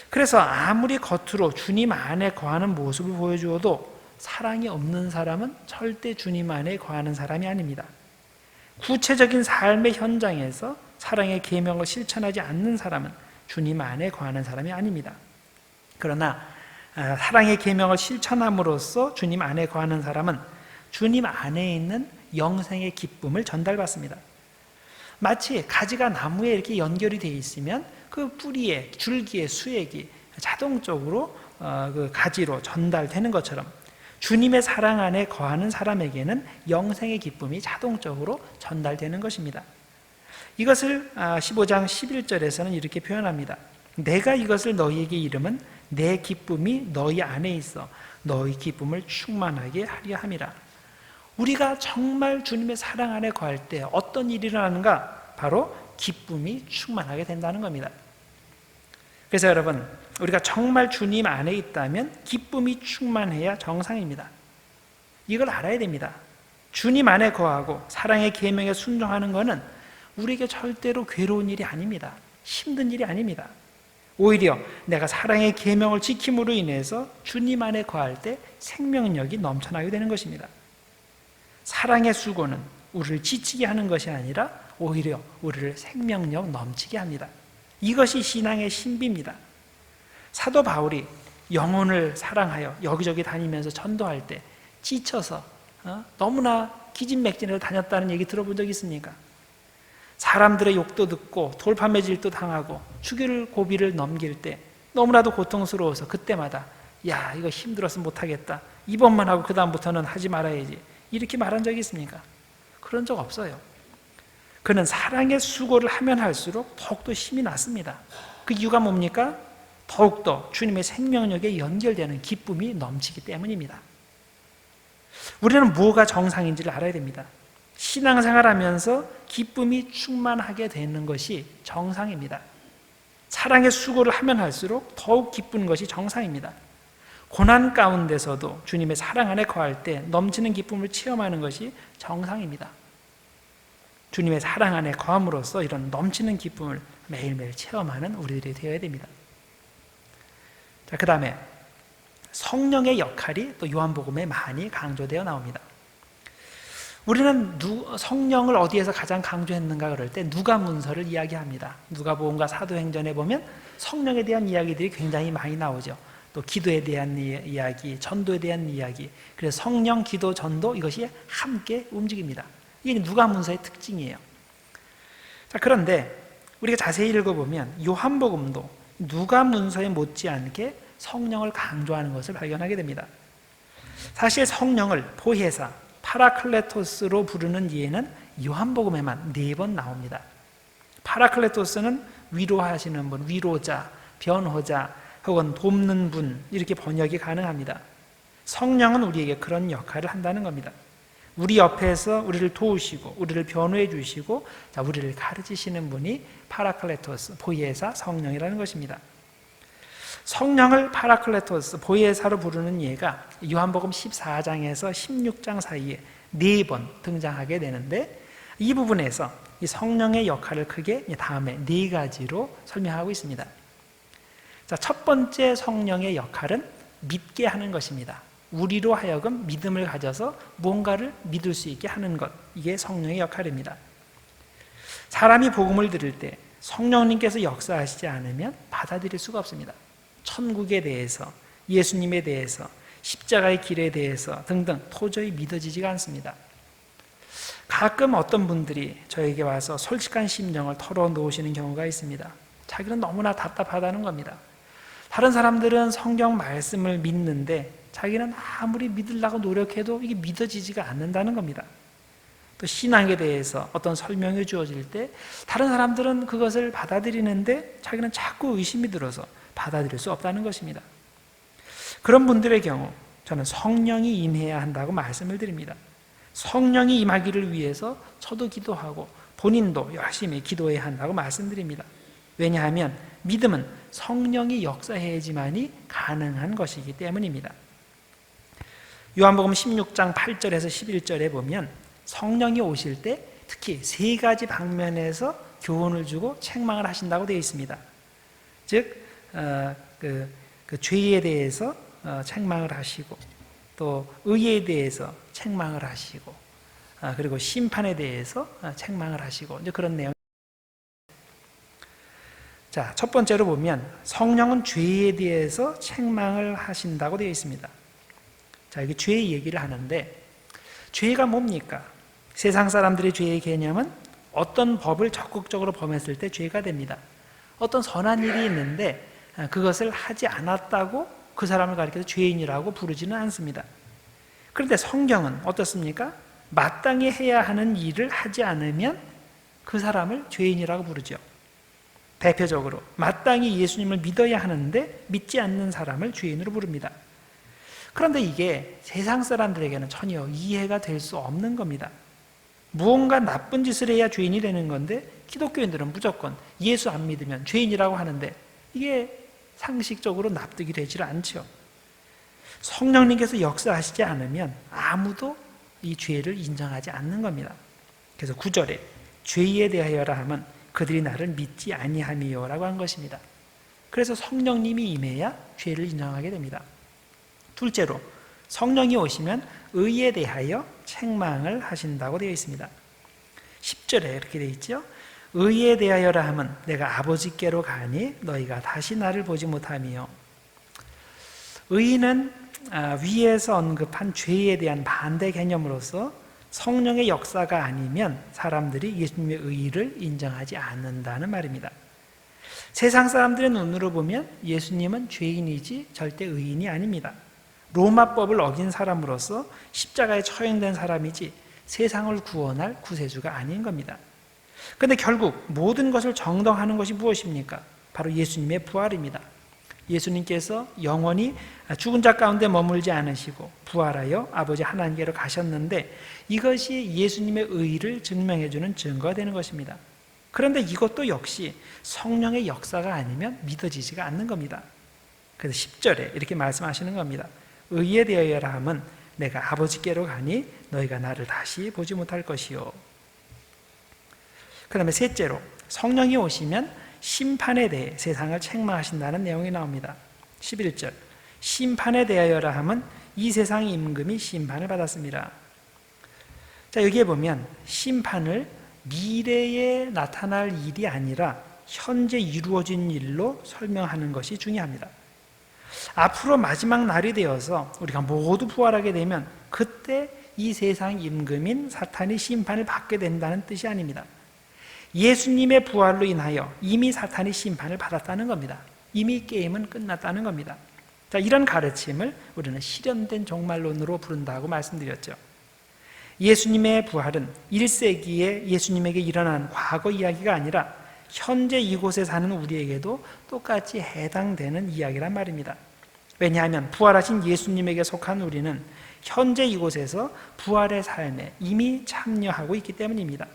그래서 아무리 겉으로 주님 안에 거하는 모습을 보여주어도 사랑이 없는 사람은 절대 주님 안에 거하는 사람이 아닙니다. 구체적인 삶의 현장에서 사랑의 계명을 실천하지 않는 사람은 주님 안에 거하는 사람이 아닙니다. 그러나 사랑의 계명을 실천함으로써 주님 안에 거하는 사람은 주님 안에 있는 영생의 기쁨을 전달받습니다. 마치 가지가 나무에 이렇게 연결이 되어 있으면 그 뿌리에 줄기에 수액이 자동적으로 그 가지로 전달되는 것처럼 주님의 사랑 안에 거하는 사람에게는 영생의 기쁨이 자동적으로 전달되는 것입니다. 이것을 15장 11절에서는 이렇게 표현합니다. 내가 이것을 너희에게 이름은 내 기쁨이 너희 안에 있어 너희 기쁨을 충만하게 하려 함이라. 우리가 정말 주님의 사랑 안에 거할 때 어떤 일이 일어나는가? 바로 기쁨이 충만하게 된다는 겁니다. 그래서 여러분, 우리가 정말 주님 안에 있다면 기쁨이 충만해야 정상입니다. 이걸 알아야 됩니다. 주님 안에 거하고 사랑의 계명에 순종하는 것은 우리에게 절대로 괴로운 일이 아닙니다. 힘든 일이 아닙니다. 오히려 내가 사랑의 계명을 지킴으로 인해서 주님 안에 거할 때 생명력이 넘쳐나게 되는 것입니다. 사랑의 수고는 우리를 지치게 하는 것이 아니라 오히려 우리를 생명력 넘치게 합니다. 이것이 신앙의 신비입니다. 사도 바울이 영혼을 사랑하여 여기저기 다니면서 전도할 때 지쳐서 너무나 기진맥진해서 다녔다는 얘기 들어본 적 있습니까? 사람들의 욕도 듣고 돌팔매질도 당하고 죽일 고비를 넘길 때 너무나도 고통스러워서 그때마다 야, 이거 힘들어서 못하겠다, 이번만 하고 그 다음부터는 하지 말아야지, 이렇게 말한 적이 있습니까? 그런 적 없어요. 그는 사랑의 수고를 하면 할수록 더욱더 힘이 났습니다. 그 이유가 뭡니까? 더욱더 주님의 생명력에 연결되는 기쁨이 넘치기 때문입니다. 우리는 뭐가 정상인지를 알아야 됩니다. 신앙생활하면서 기쁨이 충만하게 되는 것이 정상입니다. 사랑의 수고를 하면 할수록 더욱 기쁜 것이 정상입니다. 고난 가운데서도 주님의 사랑 안에 거할 때 넘치는 기쁨을 체험하는 것이 정상입니다. 주님의 사랑 안에 거함으로써 이런 넘치는 기쁨을 매일매일 체험하는 우리들이 되어야 됩니다. 자, 그 다음에 성령의 역할이 또 요한복음에 많이 강조되어 나옵니다. 우리는 성령을 어디에서 가장 강조했는가 그럴 때 누가문서를 이야기합니다. 누가복음과 사도행전에 보면 성령에 대한 이야기들이 굉장히 많이 나오죠. 또 기도에 대한 이야기, 전도에 대한 이야기. 그래서 성령, 기도, 전도 이것이 함께 움직입니다. 이게 누가문서의 특징이에요. 자, 그런데 우리가 자세히 읽어보면 요한복음도 누가문서에 못지않게 성령을 강조하는 것을 발견하게 됩니다. 사실 성령을 보혜사, 파라클레토스로 부르는 예는 요한복음에만 4번 나옵니다. 파라클레토스는 위로하시는 분, 위로자, 변호자, 혹은 돕는 분, 이렇게 번역이 가능합니다. 성령은 우리에게 그런 역할을 한다는 겁니다. 우리 옆에서 우리를 도우시고 우리를 변호해 주시고 우리를 가르치시는 분이 파라클레토스, 보혜사, 성령이라는 것입니다. 성령을 파라클레토스, 보혜사로 부르는 예가 요한복음 14장에서 16장 사이에 4번 등장하게 되는데, 이 부분에서 이 성령의 역할을 크게 다음에 4가지로 설명하고 있습니다. 자, 첫 번째 성령의 역할은 믿게 하는 것입니다. 우리로 하여금 믿음을 가져서 뭔가를 믿을 수 있게 하는 것, 이게 성령의 역할입니다. 사람이 복음을 들을 때 성령님께서 역사하시지 않으면 받아들일 수가 없습니다. 천국에 대해서, 예수님에 대해서, 십자가의 길에 대해서 등등 도저히 믿어지지가 않습니다. 가끔 어떤 분들이 저에게 와서 솔직한 심정을 털어놓으시는 경우가 있습니다. 자기는 너무나 답답하다는 겁니다. 다른 사람들은 성경 말씀을 믿는데 자기는 아무리 믿으려고 노력해도 이게 믿어지지가 않는다는 겁니다. 또 신앙에 대해서 어떤 설명이 주어질 때 다른 사람들은 그것을 받아들이는데 자기는 자꾸 의심이 들어서 받아들일 수 없다는 것입니다. 그런 분들의 경우 저는 성령이 임해야 한다고 말씀을 드립니다. 성령이 임하기를 위해서 저도 기도하고 본인도 열심히 기도해야 한다고 말씀드립니다. 왜냐하면 믿음은 성령이 역사해야지만이 가능한 것이기 때문입니다. 요한복음 16장 8절에서 11절에 보면 성령이 오실 때 특히 3가지 방면에서 교훈을 주고 책망을 하신다고 되어 있습니다. 즉 죄에 대해서 책망을 하시고, 또 의에 대해서 책망을 하시고, 그리고 심판에 대해서 책망을 하시고, 이제 그런 내용. 자, 첫 번째로 보면 성령은 죄에 대해서 책망을 하신다고 되어 있습니다. 자, 이게 죄의 얘기를 하는데, 죄가 뭡니까? 세상 사람들의 죄의 개념은 어떤 법을 적극적으로 범했을 때 죄가 됩니다. 어떤 선한 일이 있는데 그것을 하지 않았다고 그 사람을 가리켜서 죄인이라고 부르지는 않습니다. 그런데 성경은 어떻습니까? 마땅히 해야 하는 일을 하지 않으면 그 사람을 죄인이라고 부르죠. 대표적으로 마땅히 예수님을 믿어야 하는데 믿지 않는 사람을 죄인으로 부릅니다. 그런데 이게 세상 사람들에게는 전혀 이해가 될 수 없는 겁니다. 무언가 나쁜 짓을 해야 죄인이 되는 건데 기독교인들은 무조건 예수 안 믿으면 죄인이라고 하는데 이게 상식적으로 납득이 되질 않죠. 성령님께서 역사하시지 않으면 아무도 이 죄를 인정하지 않는 겁니다. 그래서 9절에 죄에 대하여라 하면 그들이 나를 믿지 아니함이요라고 한 것입니다. 그래서 성령님이 임해야 죄를 인정하게 됩니다. 둘째로, 성령이 오시면 의에 대하여 책망을 하신다고 되어 있습니다. 10절에 이렇게 되어 있죠. 의에 대하여라 함은 내가 아버지께로 가니 너희가 다시 나를 보지 못하미요. 의는 위에서 언급한 죄에 대한 반대 개념으로서 성령의 역사가 아니면 사람들이 예수님의 의를 인정하지 않는다는 말입니다. 세상 사람들의 눈으로 보면 예수님은 죄인이지 절대 의인이 아닙니다. 로마법을 어긴 사람으로서 십자가에 처형된 사람이지 세상을 구원할 구세주가 아닌 겁니다. 그런데 결국 모든 것을 정당하는 것이 무엇입니까? 바로 예수님의 부활입니다. 예수님께서 영원히 죽은 자 가운데 머물지 않으시고 부활하여 아버지 하나님께로 가셨는데 이것이 예수님의 의를 증명해 주는 증거가 되는 것입니다. 그런데 이것도 역시 성령의 역사가 아니면 믿어지지가 않는 겁니다. 그래서 10절에 이렇게 말씀하시는 겁니다. 의에 대하여라 함은 내가 아버지께로 가니 너희가 나를 다시 보지 못할 것이요. 그 다음에 셋째로, 성령이 오시면 심판에 대해 세상을 책망하신다는 내용이 나옵니다. 11절, 심판에 대하여라 함은 이 세상 임금이 심판을 받았습니다. 자, 여기에 보면 심판을 미래에 나타날 일이 아니라 현재 이루어진 일로 설명하는 것이 중요합니다. 앞으로 마지막 날이 되어서 우리가 모두 부활하게 되면 그때 이 세상 임금인 사탄이 심판을 받게 된다는 뜻이 아닙니다. 예수님의 부활로 인하여 이미 사탄이 심판을 받았다는 겁니다. 이미 게임은 끝났다는 겁니다. 자, 이런 가르침을 우리는 실현된 종말론으로 부른다고 말씀드렸죠. 예수님의 부활은 1세기에 예수님에게 일어난 과거 이야기가 아니라 현재 이곳에 사는 우리에게도 똑같이 해당되는 이야기란 말입니다. 왜냐하면 부활하신 예수님에게 속한 우리는 현재 이곳에서 부활의 삶에 이미 참여하고 있기 때문입니다.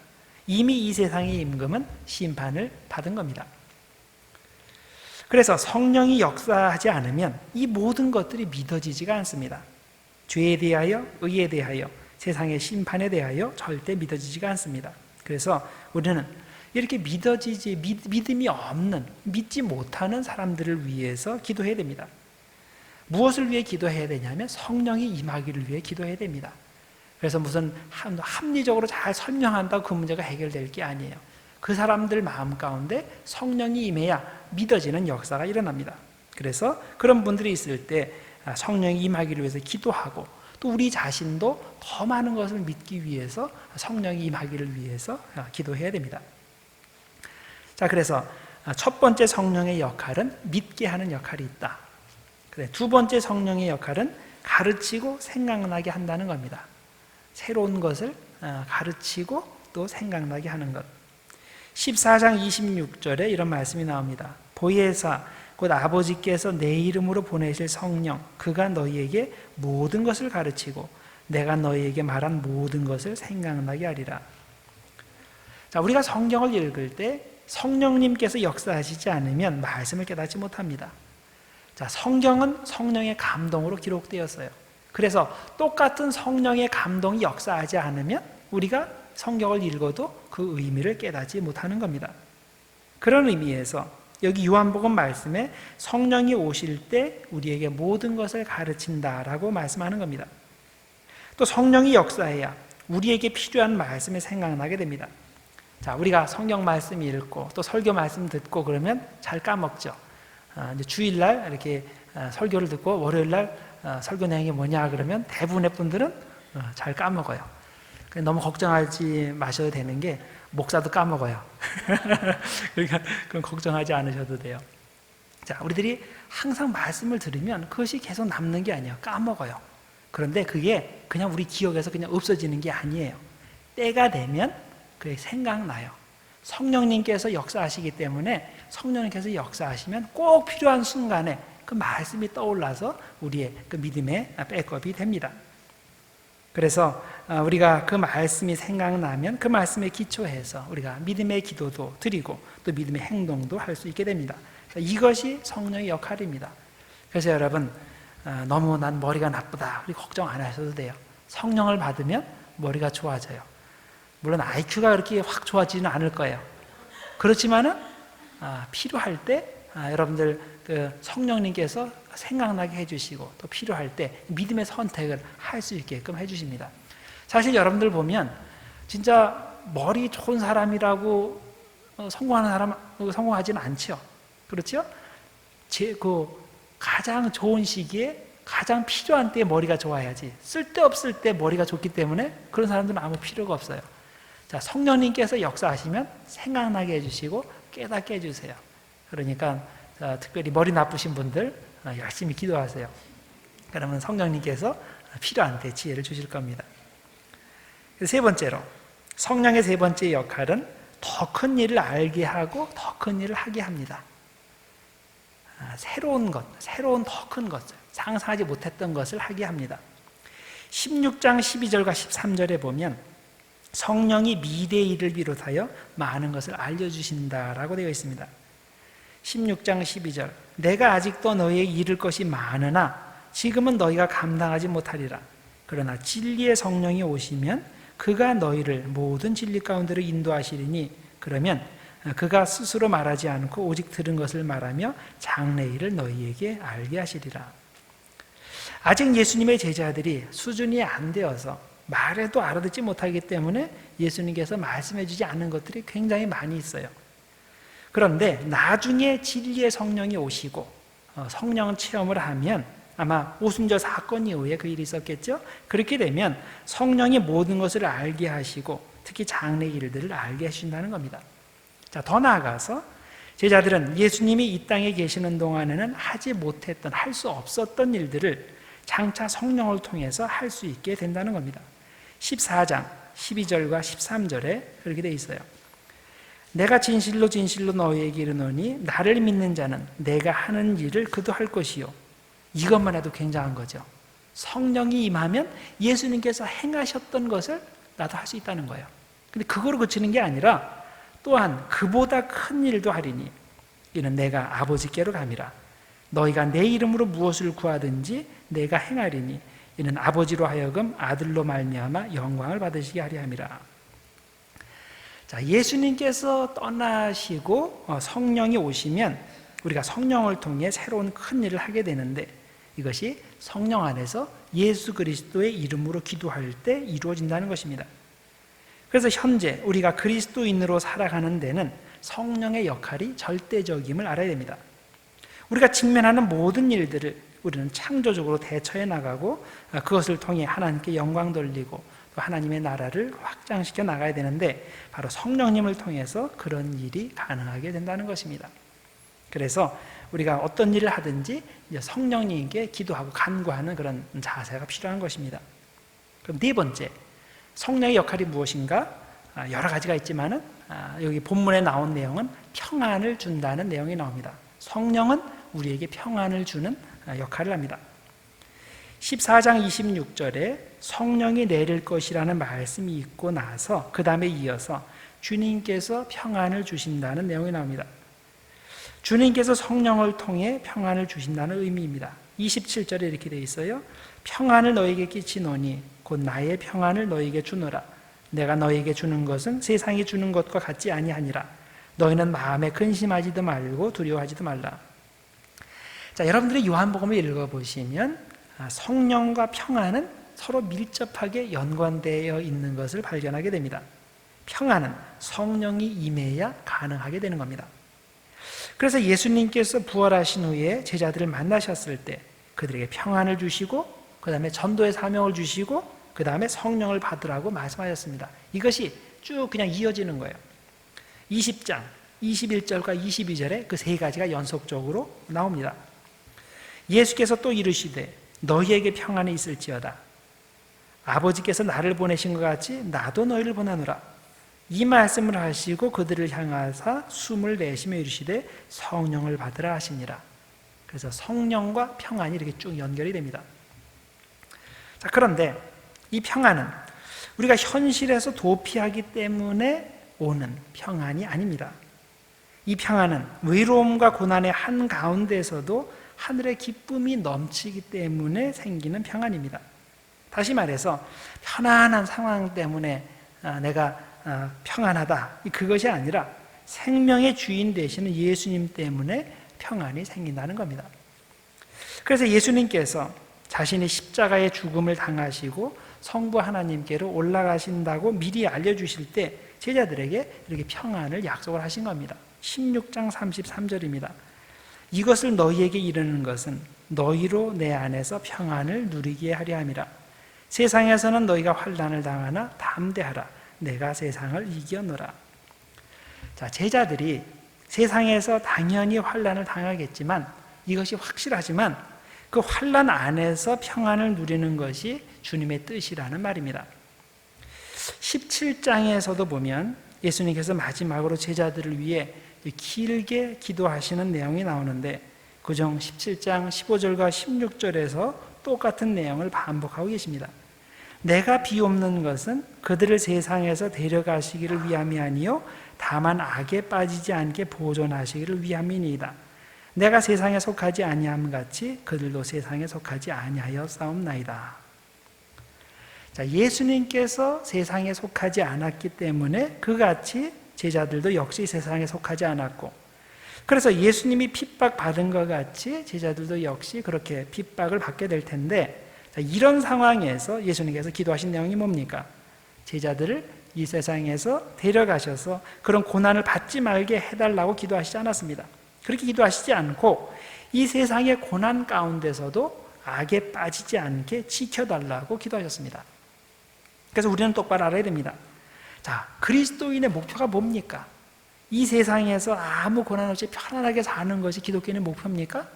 이미 이 세상의 임금은 심판을 받은 겁니다. 그래서 성령이 역사하지 않으면 이 모든 것들이 믿어지지가 않습니다. 죄에 대하여, 의에 대하여, 세상의 심판에 대하여 절대 믿어지지가 않습니다. 그래서 우리는 이렇게 믿음이 없는, 믿지 못하는 사람들을 위해서 기도해야 됩니다. 무엇을 위해 기도해야 되냐면 성령이 임하기를 위해 기도해야 됩니다. 그래서 무슨 합리적으로 잘 설명한다고 그 문제가 해결될 게 아니에요. 그 사람들 마음 가운데 성령이 임해야 믿어지는 역사가 일어납니다. 그래서 그런 분들이 있을 때 성령이 임하기를 위해서 기도하고 또 우리 자신도 더 많은 것을 믿기 위해서 성령이 임하기를 위해서 기도해야 됩니다. 자, 그래서 첫 번째 성령의 역할은 믿게 하는 역할이 있다. 두 번째 성령의 역할은 가르치고 생각나게 한다는 겁니다. 새로운 것을 가르치고 또 생각나게 하는 것. 14장 26절에 이런 말씀이 나옵니다. 보혜사 곧 아버지께서 내 이름으로 보내실 성령 그가 너희에게 모든 것을 가르치고 내가 너희에게 말한 모든 것을 생각나게 하리라. 자, 우리가 성경을 읽을 때 성령님께서 역사하시지 않으면 말씀을 깨닫지 못합니다. 자, 성경은 성령의 감동으로 기록되었어요. 그래서 똑같은 성령의 감동이 역사하지 않으면 우리가 성경을 읽어도 그 의미를 깨닫지 못하는 겁니다. 그런 의미에서 여기 요한복음 말씀에 성령이 오실 때 우리에게 모든 것을 가르친다라고 말씀하는 겁니다. 또 성령이 역사해야 우리에게 필요한 말씀이 생각나게 됩니다. 자, 우리가 성경 말씀 읽고 또 설교 말씀 듣고 그러면 잘 까먹죠. 이제 주일날 이렇게 설교를 듣고 월요일날 설교 내용이 뭐냐 그러면 대부분의 분들은 잘 까먹어요. 너무 걱정하지 마셔도 되는 게 목사도 까먹어요. 그러니까 그건 걱정하지 않으셔도 돼요. 자, 우리들이 항상 말씀을 들으면 그것이 계속 남는 게 아니에요. 까먹어요. 그런데 그게 그냥 우리 기억에서 그냥 없어지는 게 아니에요. 때가 되면 그게 생각나요. 성령님께서 역사하시기 때문에 성령님께서 역사하시면 꼭 필요한 순간에 그 말씀이 떠올라서 우리의 그 믿음의 백업이 됩니다. 그래서 우리가 그 말씀이 생각나면 그 말씀에 기초해서 우리가 믿음의 기도도 드리고 또 믿음의 행동도 할 수 있게 됩니다. 이것이 성령의 역할입니다. 그래서 여러분 너무 난 머리가 나쁘다 우리 걱정 안 하셔도 돼요. 성령을 받으면 머리가 좋아져요. 물론 IQ가 그렇게 확 좋아지지는 않을 거예요. 그렇지만은 필요할 때 여러분들 그 성령님께서 생각나게 해주시고 또 필요할 때 믿음의 선택을 할 수 있게끔 해주십니다. 사실 여러분들 보면 진짜 머리 좋은 사람이라고 성공하는 사람 성공하지는 않죠. 그렇죠? 가장 좋은 시기에 가장 필요한 때에 머리가 좋아야지 쓸데없을 때 머리가 좋기 때문에 그런 사람들은 아무 필요가 없어요. 자, 성령님께서 역사하시면 생각나게 해주시고 깨닫게 해주세요. 그러니까 특별히 머리 나쁘신 분들 열심히 기도하세요. 그러면 성령님께서 필요한 때 지혜를 주실 겁니다. 세 번째로 성령의 세 번째 역할은 더 큰 일을 알게 하고 더 큰 일을 하게 합니다. 새로운 더 큰 것을 상상하지 못했던 것을 하게 합니다. 16장 12절과 13절에 보면 성령이 미래의 일을 비롯하여 많은 것을 알려주신다라고 되어 있습니다. 16장 12절 내가 아직도 너희에게 이를 것이 많으나 지금은 너희가 감당하지 못하리라. 그러나 진리의 성령이 오시면 그가 너희를 모든 진리 가운데로 인도하시리니 그러면 그가 스스로 말하지 않고 오직 들은 것을 말하며 장래일을 너희에게 알게 하시리라. 아직 예수님의 제자들이 수준이 안 되어서 말해도 알아듣지 못하기 때문에 예수님께서 말씀해 주지 않은 것들이 굉장히 많이 있어요. 그런데 나중에 진리의 성령이 오시고 성령 체험을 하면 아마 오순절 사건 이후에 그 일이 있었겠죠. 그렇게 되면 성령이 모든 것을 알게 하시고 특히 장래 일들을 알게 해주신다는 겁니다. 자, 더 나아가서 제자들은 예수님이 이 땅에 계시는 동안에는 하지 못했던 할 수 없었던 일들을 장차 성령을 통해서 할 수 있게 된다는 겁니다. 14장 12절과 13절에 그렇게 되어 있어요. 내가 진실로 진실로 너희에게 이르노니 나를 믿는 자는 내가 하는 일을 그도 할 것이요. 이것만 해도 굉장한 거죠. 성령이 임하면 예수님께서 행하셨던 것을 나도 할 수 있다는 거예요. 근데 그거로 그치는 게 아니라 또한 그보다 큰 일도 하리니 이는 내가 아버지께로 감이라. 너희가 내 이름으로 무엇을 구하든지 내가 행하리니 이는 아버지로 하여금 아들로 말미암아 영광을 받으시게 하리 함이라. 자, 예수님께서 떠나시고 성령이 오시면 우리가 성령을 통해 새로운 큰 일을 하게 되는데 이것이 성령 안에서 예수 그리스도의 이름으로 기도할 때 이루어진다는 것입니다. 그래서 현재 우리가 그리스도인으로 살아가는 데는 성령의 역할이 절대적임을 알아야 됩니다. 우리가 직면하는 모든 일들을 우리는 창조적으로 대처해 나가고 그것을 통해 하나님께 영광 돌리고 또 하나님의 나라를 확장시켜 나가야 되는데 바로 성령님을 통해서 그런 일이 가능하게 된다는 것입니다. 그래서 우리가 어떤 일을 하든지 성령님께 기도하고 간구하는 그런 자세가 필요한 것입니다. 그럼 네 번째, 성령의 역할이 무엇인가? 여러 가지가 있지만은 여기 본문에 나온 내용은 평안을 준다는 내용이 나옵니다. 성령은 우리에게 평안을 주는 역할을 합니다. 14장 26절에 성령이 내릴 것이라는 말씀이 있고 나서 그 다음에 이어서 주님께서 평안을 주신다는 내용이 나옵니다. 주님께서 성령을 통해 평안을 주신다는 의미입니다. 27절에 이렇게 되어 있어요. 평안을 너에게 끼치노니 곧 나의 평안을 너에게 주노라. 내가 너에게 주는 것은 세상이 주는 것과 같지 아니하니라. 너희는 마음에 근심하지도 말고 두려워하지도 말라. 자, 여러분들이 요한복음을 읽어보시면 성령과 평안은 서로 밀접하게 연관되어 있는 것을 발견하게 됩니다. 평안은 성령이 임해야 가능하게 되는 겁니다. 그래서 예수님께서 부활하신 후에 제자들을 만나셨을 때 그들에게 평안을 주시고 그 다음에 전도의 사명을 주시고 그 다음에 성령을 받으라고 말씀하셨습니다. 이것이 쭉 그냥 이어지는 거예요. 20장 21절과 22절에 그 세 가지가 연속적으로 나옵니다. 예수께서 또 이르시되 너희에게 평안이 있을지어다. 아버지께서 나를 보내신 것 같이 나도 너희를 보내노라. 이 말씀을 하시고 그들을 향하사 숨을 내쉬며 이르시되 성령을 받으라 하시니라. 그래서 성령과 평안이 이렇게 쭉 연결이 됩니다. 자, 그런데 이 평안은 우리가 현실에서 도피하기 때문에 오는 평안이 아닙니다. 이 평안은 외로움과 고난의 한가운데에서도 하늘의 기쁨이 넘치기 때문에 생기는 평안입니다. 다시 말해서 편안한 상황 때문에 내가 평안하다, 그것이 아니라 생명의 주인 되시는 예수님 때문에 평안이 생긴다는 겁니다. 그래서 예수님께서 자신이 십자가의 죽음을 당하시고 성부 하나님께로 올라가신다고 미리 알려주실 때 제자들에게 이렇게 평안을 약속을 하신 겁니다. 16장 33절입니다. 이것을 너희에게 이르는 것은 너희로 내 안에서 평안을 누리게 하려 함이라. 세상에서는 너희가 환난을 당하나 담대하라. 내가 세상을 이겨노라. 자, 제자들이 세상에서 당연히 환난을 당하겠지만 이것이 확실하지만 그 환난 안에서 평안을 누리는 것이 주님의 뜻이라는 말입니다. 17장에서도 보면 예수님께서 마지막으로 제자들을 위해 길게 기도하시는 내용이 나오는데 그중 17장 15절과 16절에서 똑같은 내용을 반복하고 계십니다. 내가 비옵는 것은 그들을 세상에서 데려가시기를 위함이 아니요 다만 악에 빠지지 않게 보존하시기를 위함이니이다. 내가 세상에 속하지 아니함 같이 그들도 세상에 속하지 아니하여 싸움나이다. 자, 예수님께서 세상에 속하지 않았기 때문에 그같이 제자들도 역시 세상에 속하지 않았고, 그래서 예수님이 핍박받은 것 같이 제자들도 역시 그렇게 핍박을 받게 될 텐데, 자, 이런 상황에서 예수님께서 기도하신 내용이 뭡니까? 제자들을 이 세상에서 데려가셔서 그런 고난을 받지 말게 해달라고 기도하시지 않았습니다. 그렇게 기도하시지 않고 이 세상의 고난 가운데서도 악에 빠지지 않게 지켜달라고 기도하셨습니다. 그래서 우리는 똑바로 알아야 됩니다. 자, 그리스도인의 목표가 뭡니까? 이 세상에서 아무 고난 없이 편안하게 사는 것이 기독교인의 목표입니까?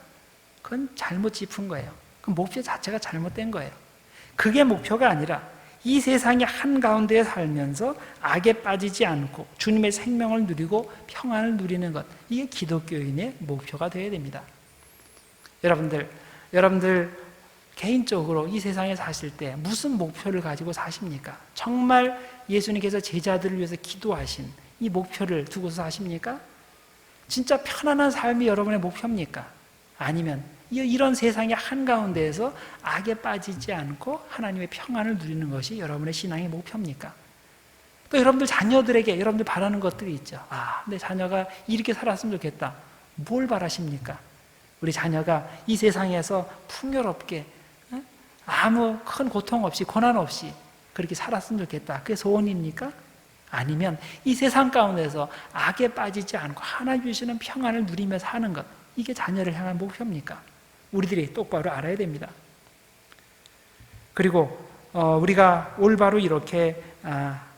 그건 잘못 짚은 거예요. 그 목표 자체가 잘못된 거예요. 그게 목표가 아니라 이 세상의 한가운데에 살면서 악에 빠지지 않고 주님의 생명을 누리고 평안을 누리는 것, 이게 기독교인의 목표가 되어야 됩니다. 여러분들 개인적으로 이 세상에 사실 때 무슨 목표를 가지고 사십니까? 정말 예수님께서 제자들을 위해서 기도하신 이 목표를 두고서 사십니까? 진짜 편안한 삶이 여러분의 목표입니까? 아니면 이런 세상의 한가운데에서 악에 빠지지 않고 하나님의 평안을 누리는 것이 여러분의 신앙의 목표입니까? 또 여러분들 자녀들에게 여러분들 바라는 것들이 있죠. 내 자녀가 이렇게 살았으면 좋겠다. 뭘 바라십니까? 우리 자녀가 이 세상에서 풍요롭게 아무 큰 고통 없이 고난 없이 그렇게 살았으면 좋겠다. 그게 소원입니까? 아니면 이 세상 가운데서 악에 빠지지 않고 하나님 주시는 평안을 누리며 사는 것, 이게 자녀를 향한 목표입니까? 우리들이 똑바로 알아야 됩니다. 그리고 우리가 올바로 이렇게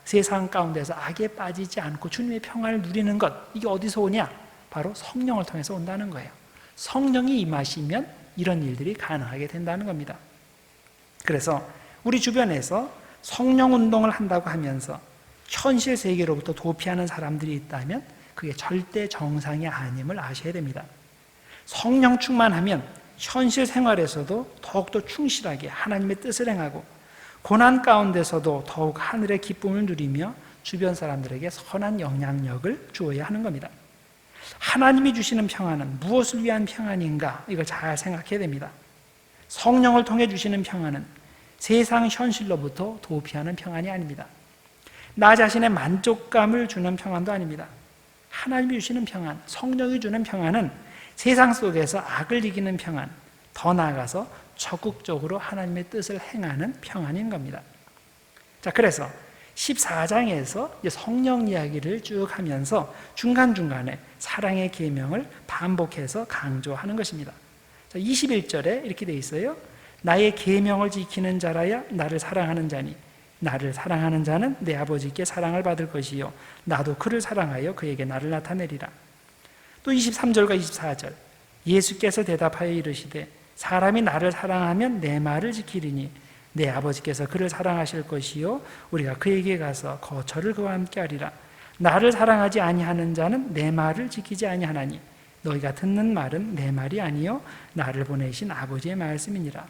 세상 가운데서 악에 빠지지 않고 주님의 평안을 누리는 것, 이게 어디서 오냐? 바로 성령을 통해서 온다는 거예요. 성령이 임하시면 이런 일들이 가능하게 된다는 겁니다. 그래서 우리 주변에서 성령 운동을 한다고 하면서 현실 세계로부터 도피하는 사람들이 있다면 그게 절대 정상이 아님을 아셔야 됩니다. 성령 충만하면 현실 생활에서도 더욱더 충실하게 하나님의 뜻을 행하고 고난 가운데서도 더욱 하늘의 기쁨을 누리며 주변 사람들에게 선한 영향력을 주어야 하는 겁니다. 하나님이 주시는 평안은 무엇을 위한 평안인가? 이걸 잘 생각해야 됩니다. 성령을 통해 주시는 평안은 세상 현실로부터 도피하는 평안이 아닙니다. 나 자신의 만족감을 주는 평안도 아닙니다. 하나님이 주시는 평안, 성령이 주는 평안은 세상 속에서 악을 이기는 평안, 더 나아가서 적극적으로 하나님의 뜻을 행하는 평안인 겁니다. 자, 그래서 14장에서 성령 이야기를 쭉 하면서 중간중간에 사랑의 계명을 반복해서 강조하는 것입니다. 자, 21절에 이렇게 돼 있어요. 나의 계명을 지키는 자라야 나를 사랑하는 자니 나를 사랑하는 자는 내 아버지께 사랑을 받을 것이요 나도 그를 사랑하여 그에게 나를 나타내리라. 또 23절과 24절 예수께서 대답하여 이르시되 사람이 나를 사랑하면 내 말을 지키리니 내 아버지께서 그를 사랑하실 것이요 우리가 그에게 가서 거처를 그와 함께 하리라. 나를 사랑하지 아니하는 자는 내 말을 지키지 아니하나니 너희가 듣는 말은 내 말이 아니요 나를 보내신 아버지의 말씀이니라.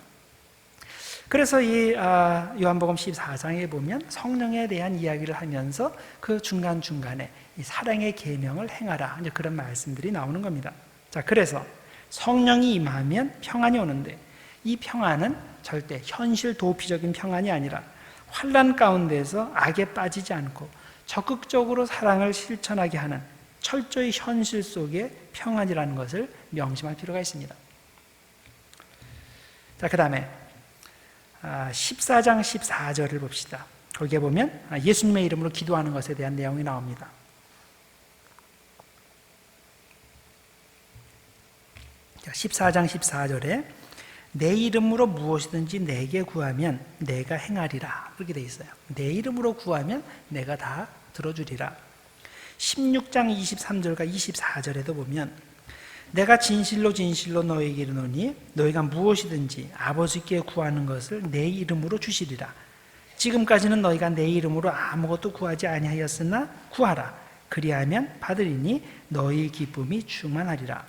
그래서 이 요한복음 14장에 보면 성령에 대한 이야기를 하면서 그 중간중간에 이 사랑의 계명을 행하라, 이제 그런 말씀들이 나오는 겁니다. 자, 그래서 성령이 임하면 평안이 오는데 이 평안은 절대 현실 도피적인 평안이 아니라 환난 가운데서 악에 빠지지 않고 적극적으로 사랑을 실천하게 하는 철저히 현실 속의 평안이라는 것을 명심할 필요가 있습니다. 자, 그 다음에 14장 14절을 봅시다. 거기에 보면 예수님의 이름으로 기도하는 것에 대한 내용이 나옵니다. 자, 14장 14절에 내 이름으로 무엇이든지 내게 구하면 내가 행하리라, 그렇게 되어 있어요. 내 이름으로 구하면 내가 다 들어주리라. 16장 23절과 24절에도 보면 내가 진실로 진실로 너희에게 이르노니 너희가 무엇이든지 아버지께 구하는 것을 내 이름으로 주시리라. 지금까지는 너희가 내 이름으로 아무것도 구하지 아니하였으나 구하라. 그리하면 받으리니 너희 기쁨이 충만하리라.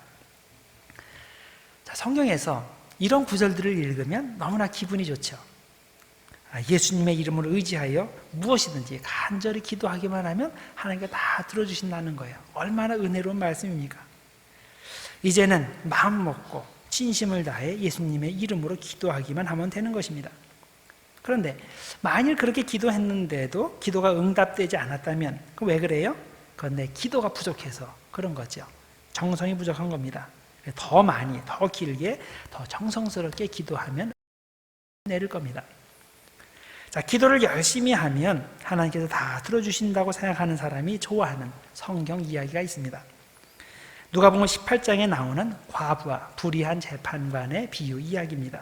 자, 성경에서 이런 구절들을 읽으면 너무나 기분이 좋죠. 예수님의 이름을 의지하여 무엇이든지 간절히 기도하기만 하면 하나님께 다 들어주신다는 거예요. 얼마나 은혜로운 말씀입니까? 이제는 마음 먹고 진심을 다해 예수님의 이름으로 기도하기만 하면 되는 것입니다. 그런데 만일 그렇게 기도했는데도 기도가 응답되지 않았다면 그럼 왜 그래요? 그건 내 기도가 부족해서 그런 거죠. 정성이 부족한 겁니다. 더 많이, 더 길게, 더 정성스럽게 기도하면 내릴 겁니다. 자, 기도를 열심히 하면 하나님께서 다 들어주신다고 생각하는 사람이 좋아하는 성경 이야기가 있습니다. 누가복음 18장에 나오는 과부와 불의한 재판관의 비유 이야기입니다.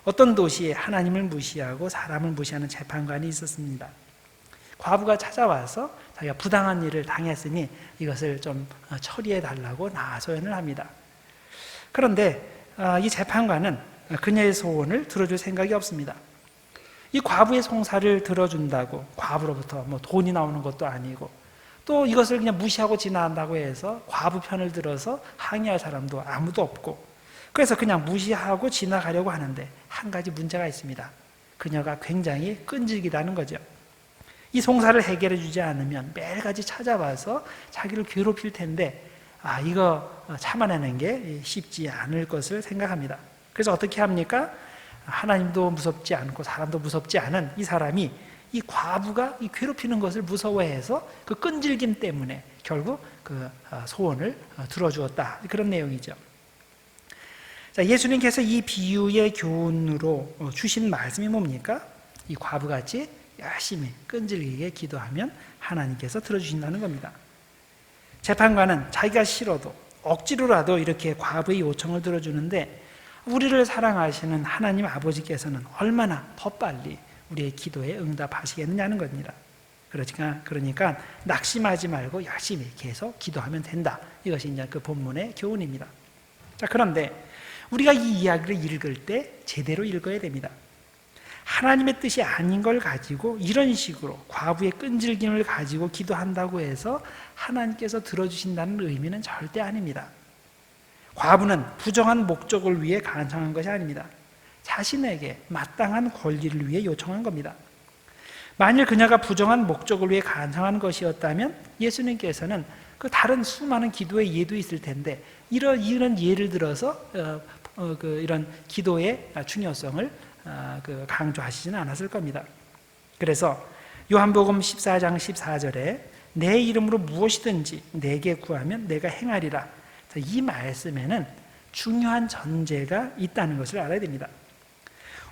어떤 도시에 하나님을 무시하고 사람을 무시하는 재판관이 있었습니다. 과부가 찾아와서 자기가 부당한 일을 당했으니 이것을 좀 처리해 달라고 나소연을 합니다. 그런데 이 재판관은 그녀의 소원을 들어줄 생각이 없습니다. 이 과부의 송사를 들어준다고 과부로부터 뭐 돈이 나오는 것도 아니고 또 이것을 그냥 무시하고 지나간다고 해서 과부 편을 들어서 항의할 사람도 아무도 없고, 그래서 그냥 무시하고 지나가려고 하는데 한 가지 문제가 있습니다. 그녀가 굉장히 끈질기다는 거죠. 이 송사를 해결해 주지 않으면 매일같이 찾아와서 자기를 괴롭힐 텐데 이거 참아내는 게 쉽지 않을 것을 생각합니다. 그래서 어떻게 합니까? 하나님도 무섭지 않고 사람도 무섭지 않은 이 사람이 이 과부가 이 괴롭히는 것을 무서워해서 그 끈질김 때문에 결국 그 소원을 들어주었다, 그런 내용이죠. 자, 예수님께서 이 비유의 교훈으로 주신 말씀이 뭡니까? 이 과부같이 열심히 끈질기게 기도하면 하나님께서 들어주신다는 겁니다. 재판관은 자기가 싫어도 억지로라도 이렇게 과부의 요청을 들어주는데 우리를 사랑하시는 하나님 아버지께서는 얼마나 더 빨리 우리의 기도에 응답하시겠느냐는 겁니다. 그러니까 낙심하지 말고 열심히 계속 기도하면 된다. 이것이 이제 그 본문의 교훈입니다. 자, 그런데 우리가 이 이야기를 읽을 때 제대로 읽어야 됩니다. 하나님의 뜻이 아닌 걸 가지고 이런 식으로 과부의 끈질김을 가지고 기도한다고 해서 하나님께서 들어주신다는 의미는 절대 아닙니다. 과부는 부정한 목적을 위해 간청한 것이 아닙니다. 자신에게 마땅한 권리를 위해 요청한 겁니다. 만일 그녀가 부정한 목적을 위해 간청한 것이었다면 예수님께서는 그 다른 수많은 기도의 예도 있을 텐데 이런 예를 들어서 이런 기도의 중요성을 강조하시지는 않았을 겁니다. 그래서 요한복음 14장 14절에 내 이름으로 무엇이든지 내게 구하면 내가 행하리라, 이 말씀에는 중요한 전제가 있다는 것을 알아야 됩니다.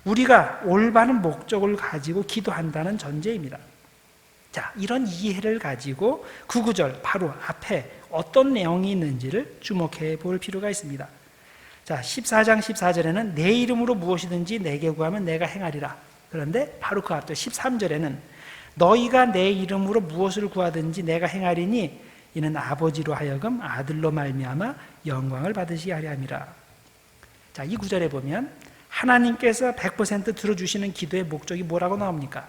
우리가 올바른 목적을 가지고 기도한다는 전제입니다. 자, 이런 이해를 가지고 그 구절 바로 앞에 어떤 내용이 있는지를 주목해 볼 필요가 있습니다. 자, 14장 14절에는 내 이름으로 무엇이든지 내게 구하면 내가 행하리라. 그런데 바로 그 앞에 13절에는 너희가 내 이름으로 무엇을 구하든지 내가 행하리니 이는 아버지로 하여금 아들로 말미암아 영광을 받으시게 하려 함이라. 자, 이 구절에 보면 하나님께서 100% 들어주시는 기도의 목적이 뭐라고 나옵니까?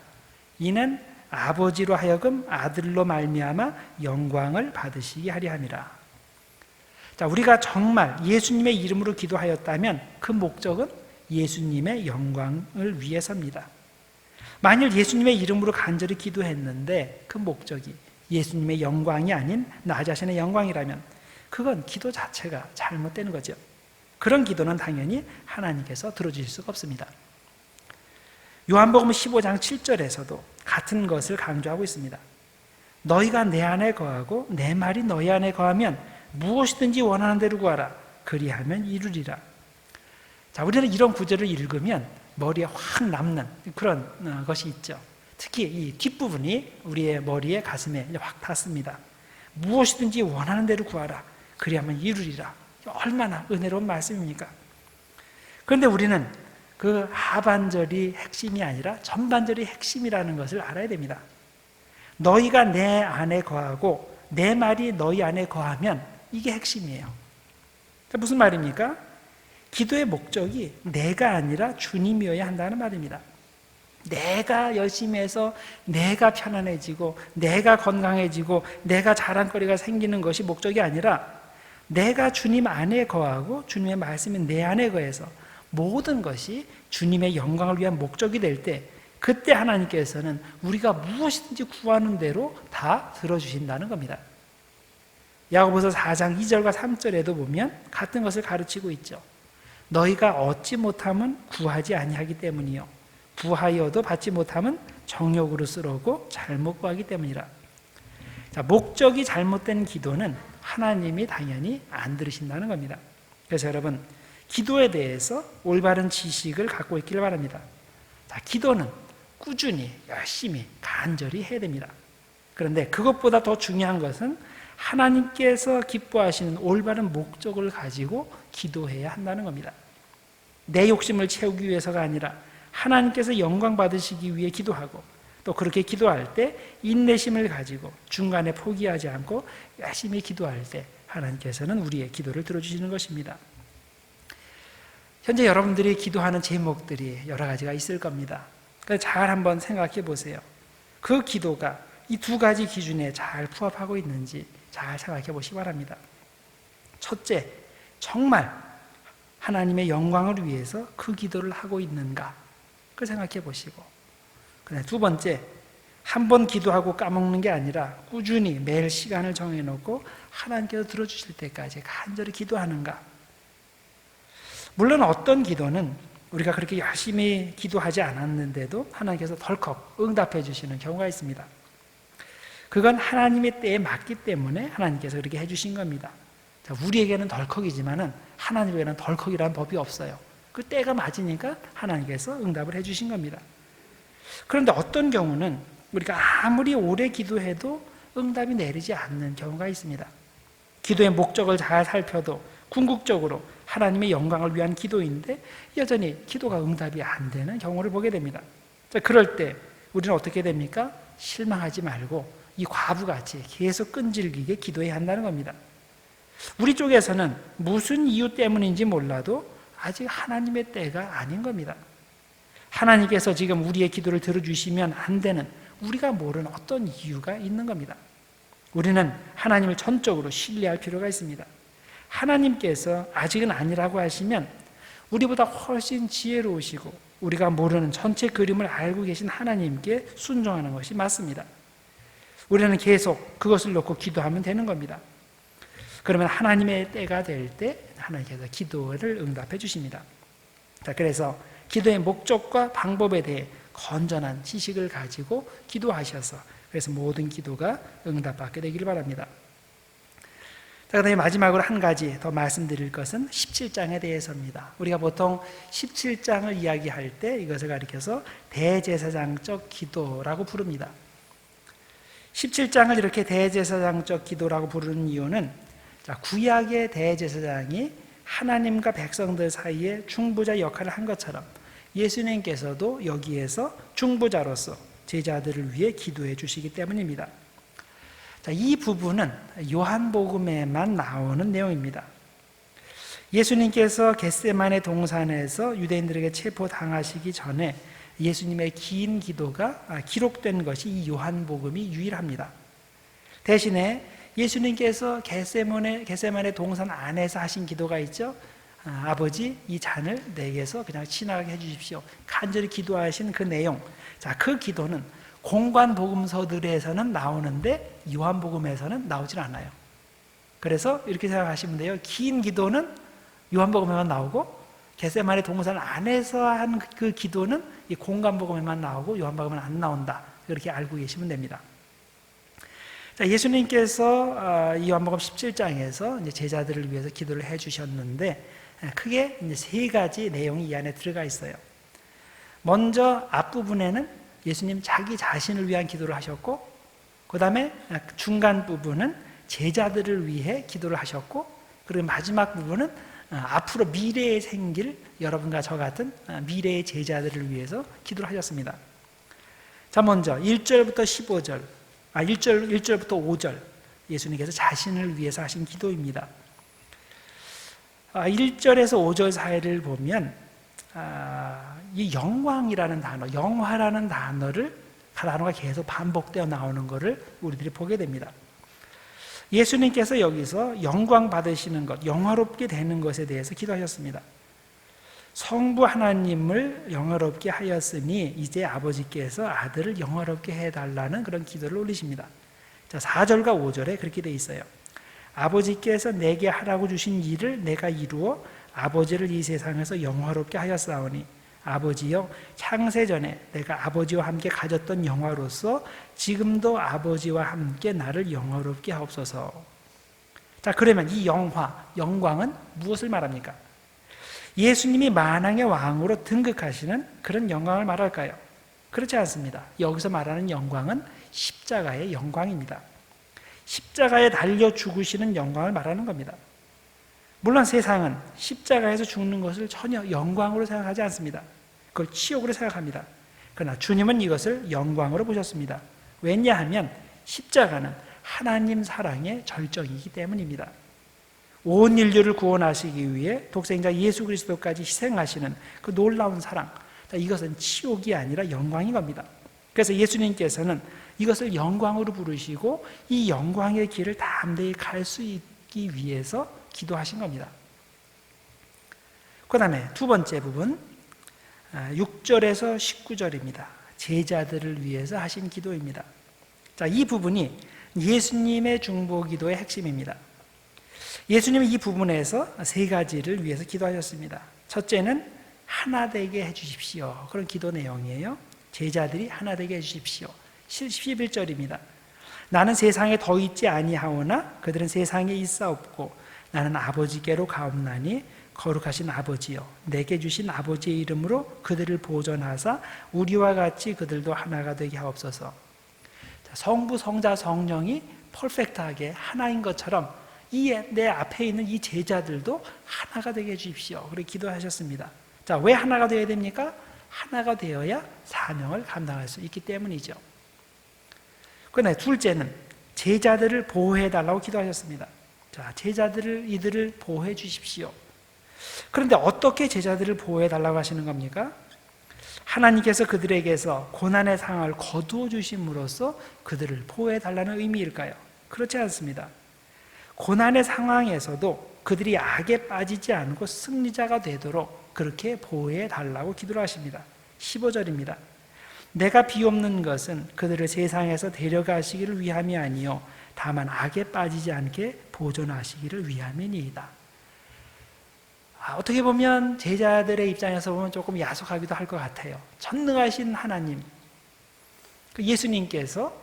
이는 아버지로 하여금 아들로 말미암아 영광을 받으시게 하려 함이라. 자, 우리가 정말 예수님의 이름으로 기도하였다면 그 목적은 예수님의 영광을 위해서입니다. 만일 예수님의 이름으로 간절히 기도했는데 그 목적이 예수님의 영광이 아닌 나 자신의 영광이라면 그건 기도 자체가 잘못되는 거죠. 그런 기도는 당연히 하나님께서 들어주실 수가 없습니다. 요한복음 15장 7절에서도 같은 것을 강조하고 있습니다. 너희가 내 안에 거하고 내 말이 너희 안에 거하면 무엇이든지 원하는 대로 구하라. 그리하면 이루리라. 자, 우리는 이런 구절을 읽으면 머리에 확 남는 그런 것이 있죠. 특히 이 뒷부분이 우리의 머리에 가슴에 확 닿습니다. 무엇이든지 원하는 대로 구하라. 그리하면 이루리라. 얼마나 은혜로운 말씀입니까? 그런데 우리는 그 하반절이 핵심이 아니라 전반절이 핵심이라는 것을 알아야 됩니다. 너희가 내 안에 거하고 내 말이 너희 안에 거하면 이게 핵심이에요. 무슨 말입니까? 기도의 목적이 내가 아니라 주님이어야 한다는 말입니다. 내가 열심히 해서 내가 편안해지고 내가 건강해지고 내가 자랑거리가 생기는 것이 목적이 아니라 내가 주님 안에 거하고 주님의 말씀이 내 안에 거해서 모든 것이 주님의 영광을 위한 목적이 될 때 그때 하나님께서는 우리가 무엇이든지 구하는 대로 다 들어주신다는 겁니다. 야고보서 4장 2절과 3절에도 보면 같은 것을 가르치고 있죠. 너희가 얻지 못함은 구하지 아니하기 때문이요 구하여도 받지 못함은 정욕으로 쓰러고 잘못 구하기 때문이라. 자, 목적이 잘못된 기도는 하나님이 당연히 안 들으신다는 겁니다. 그래서 여러분, 기도에 대해서 올바른 지식을 갖고 있기를 바랍니다. 자, 기도는 꾸준히 열심히 간절히 해야 됩니다. 그런데 그것보다 더 중요한 것은 하나님께서 기뻐하시는 올바른 목적을 가지고 기도해야 한다는 겁니다. 내 욕심을 채우기 위해서가 아니라 하나님께서 영광 받으시기 위해 기도하고 또 그렇게 기도할 때 인내심을 가지고 중간에 포기하지 않고 열심히 기도할 때 하나님께서는 우리의 기도를 들어주시는 것입니다. 현재 여러분들이 기도하는 제목들이 여러 가지가 있을 겁니다. 그래서 잘 한번 생각해 보세요. 그 기도가 이 두 가지 기준에 잘 부합하고 있는지 잘 생각해 보시기 바랍니다. 첫째, 정말 하나님의 영광을 위해서 그 기도를 하고 있는가? 그 생각해 보시고, 두 번째, 한 번 기도하고 까먹는 게 아니라 꾸준히 매일 시간을 정해놓고 하나님께서 들어주실 때까지 간절히 기도하는가? 물론 어떤 기도는 우리가 그렇게 열심히 기도하지 않았는데도 하나님께서 덜컥 응답해 주시는 경우가 있습니다. 그건 하나님의 때에 맞기 때문에 하나님께서 그렇게 해주신 겁니다. 자, 우리에게는 덜컥이지만은 하나님에게는 덜컥이라는 법이 없어요. 그 때가 맞으니까 하나님께서 응답을 해주신 겁니다. 그런데 어떤 경우는 우리가 아무리 오래 기도해도 응답이 내리지 않는 경우가 있습니다. 기도의 목적을 잘 살펴도 궁극적으로 하나님의 영광을 위한 기도인데 여전히 기도가 응답이 안 되는 경우를 보게 됩니다. 자, 그럴 때 우리는 어떻게 됩니까? 실망하지 말고 이 과부같이 계속 끈질기게 기도해야 한다는 겁니다. 우리 쪽에서는 무슨 이유 때문인지 몰라도 아직 하나님의 때가 아닌 겁니다. 하나님께서 지금 우리의 기도를 들어주시면 안 되는 우리가 모르는 어떤 이유가 있는 겁니다. 우리는 하나님을 전적으로 신뢰할 필요가 있습니다. 하나님께서 아직은 아니라고 하시면 우리보다 훨씬 지혜로우시고 우리가 모르는 전체 그림을 알고 계신 하나님께 순종하는 것이 맞습니다. 우리는 계속 그것을 놓고 기도하면 되는 겁니다. 그러면 하나님의 때가 될 때 하나님께서 기도를 응답해 주십니다. 자, 그래서 기도의 목적과 방법에 대해 건전한 지식을 가지고 기도하셔서 그래서 모든 기도가 응답받게 되기를 바랍니다. 자, 그다음에 마지막으로 한 가지 더 말씀드릴 것은 17장에 대해서입니다. 우리가 보통 17장을 이야기할 때 이것을 가리켜서 대제사장적 기도라고 부릅니다. 17장을 이렇게 대제사장적 기도라고 부르는 이유는 구약의 대제사장이 하나님과 백성들 사이에 중보자 역할을 한 것처럼 예수님께서도 여기에서 중보자로서 제자들을 위해 기도해 주시기 때문입니다. 자, 이 부분은 요한복음에만 나오는 내용입니다. 예수님께서 겟세마네 동산에서 유대인들에게 체포당하시기 전에 예수님의 긴 기도가 기록된 것이 이 요한복음이 유일합니다. 대신에 예수님께서 겟세마네 동산 안에서 하신 기도가 있죠. 아버지, 이 잔을 내게서 그냥 지나가게 해주십시오. 간절히 기도하신 그 내용. 자, 그 기도는 공관 복음서들에서는 나오는데 요한복음에서는 나오질 않아요. 그래서 이렇게 생각하시면 돼요. 긴 기도는 요한복음에만 나오고 겟세마네 동산 안에서 한 그 기도는 이 공관 복음에만 나오고 요한복음은 안 나온다. 그렇게 알고 계시면 됩니다. 자, 예수님께서 이 요한복음 17장에서 이제 제자들을 위해서 기도를 해 주셨는데 크게 이제 세 가지 내용이 이 안에 들어가 있어요. 먼저 앞부분에는 예수님 자기 자신을 위한 기도를 하셨고, 그 다음에 중간 부분은 제자들을 위해 기도를 하셨고, 그리고 마지막 부분은 앞으로 미래에 생길 여러분과 저 같은 미래의 제자들을 위해서 기도를 하셨습니다. 자, 먼저 1절부터 15절, 1절부터 5절 예수님께서 자신을 위해서 하신 기도입니다. 1절에서 5절 사이를 보면 이 영광이라는 단어, 영화라는 단어가 계속 반복되어 나오는 것을 우리들이 보게 됩니다. 예수님께서 여기서 영광 받으시는 것, 영화롭게 되는 것에 대해서 기도하셨습니다. 성부 하나님을 영화롭게 하였으니 이제 아버지께서 아들을 영화롭게 해달라는 그런 기도를 올리십니다. 자, 4절과 5절에 그렇게 되어 있어요. 아버지께서 내게 하라고 주신 일을 내가 이루어 아버지를 이 세상에서 영화롭게 하였사오니 아버지여, 창세전에 내가 아버지와 함께 가졌던 영화로서 지금도 아버지와 함께 나를 영화롭게 하옵소서. 자, 그러면 이 영광은 무엇을 말합니까? 예수님이 만왕의 왕으로 등극하시는 그런 영광을 말할까요? 그렇지 않습니다. 여기서 말하는 영광은 십자가의 영광입니다. 십자가에 달려 죽으시는 영광을 말하는 겁니다. 물론 세상은 십자가에서 죽는 것을 전혀 영광으로 생각하지 않습니다. 그걸 치욕으로 생각합니다. 그러나 주님은 이것을 영광으로 보셨습니다. 왜냐하면 십자가는 하나님 사랑의 절정이기 때문입니다. 온 인류를 구원하시기 위해 독생자 예수 그리스도까지 희생하시는 그 놀라운 사랑, 이것은 치욕이 아니라 영광인 겁니다. 그래서 예수님께서는 이것을 영광으로 부르시고 이 영광의 길을 담대히 갈 수 있기 위해서 기도하신 겁니다. 그 다음에 두 번째 부분 6절에서 19절입니다. 제자들을 위해서 하신 기도입니다. 자, 이 부분이 예수님의 중보기도의 핵심입니다. 예수님은 이 부분에서 세 가지를 위해서 기도하셨습니다. 첫째는 하나 되게 해주십시오. 그런 기도 내용이에요. 제자들이 하나 되게 해주십시오. 11절입니다. 나는 세상에 더 있지 아니하오나 그들은 세상에 있사옵고 나는 아버지께로 가옵나니 거룩하신 아버지여, 내게 주신 아버지의 이름으로 그들을 보존하사 우리와 같이 그들도 하나가 되게 하옵소서. 성부, 성자, 성령이 퍼펙트하게 하나인 것처럼 내 앞에 있는 이 제자들도 하나가 되게 해주십시오. 그렇게 기도하셨습니다. 자, 왜 하나가 되어야 됩니까? 하나가 되어야 사명을 감당할 수 있기 때문이죠. 그러나 둘째는 제자들을 보호해달라고 기도하셨습니다. 자, 이들을 보호해 주십시오. 그런데 어떻게 제자들을 보호해달라고 하시는 겁니까? 하나님께서 그들에게서 고난의 상황을 거두어 주심으로써 그들을 보호해달라는 의미일까요? 그렇지 않습니다. 고난의 상황에서도 그들이 악에 빠지지 않고 승리자가 되도록 그렇게 보호해달라고 기도를 하십니다. 15절입니다. 내가 비옵는 것은 그들을 세상에서 데려가시기를 위함이 아니요 다만 악에 빠지지 않게 보존하시기를 위함이니이다. 어떻게 보면 제자들의 입장에서 보면 조금 야속하기도 할 것 같아요. 전능하신 하나님, 예수님께서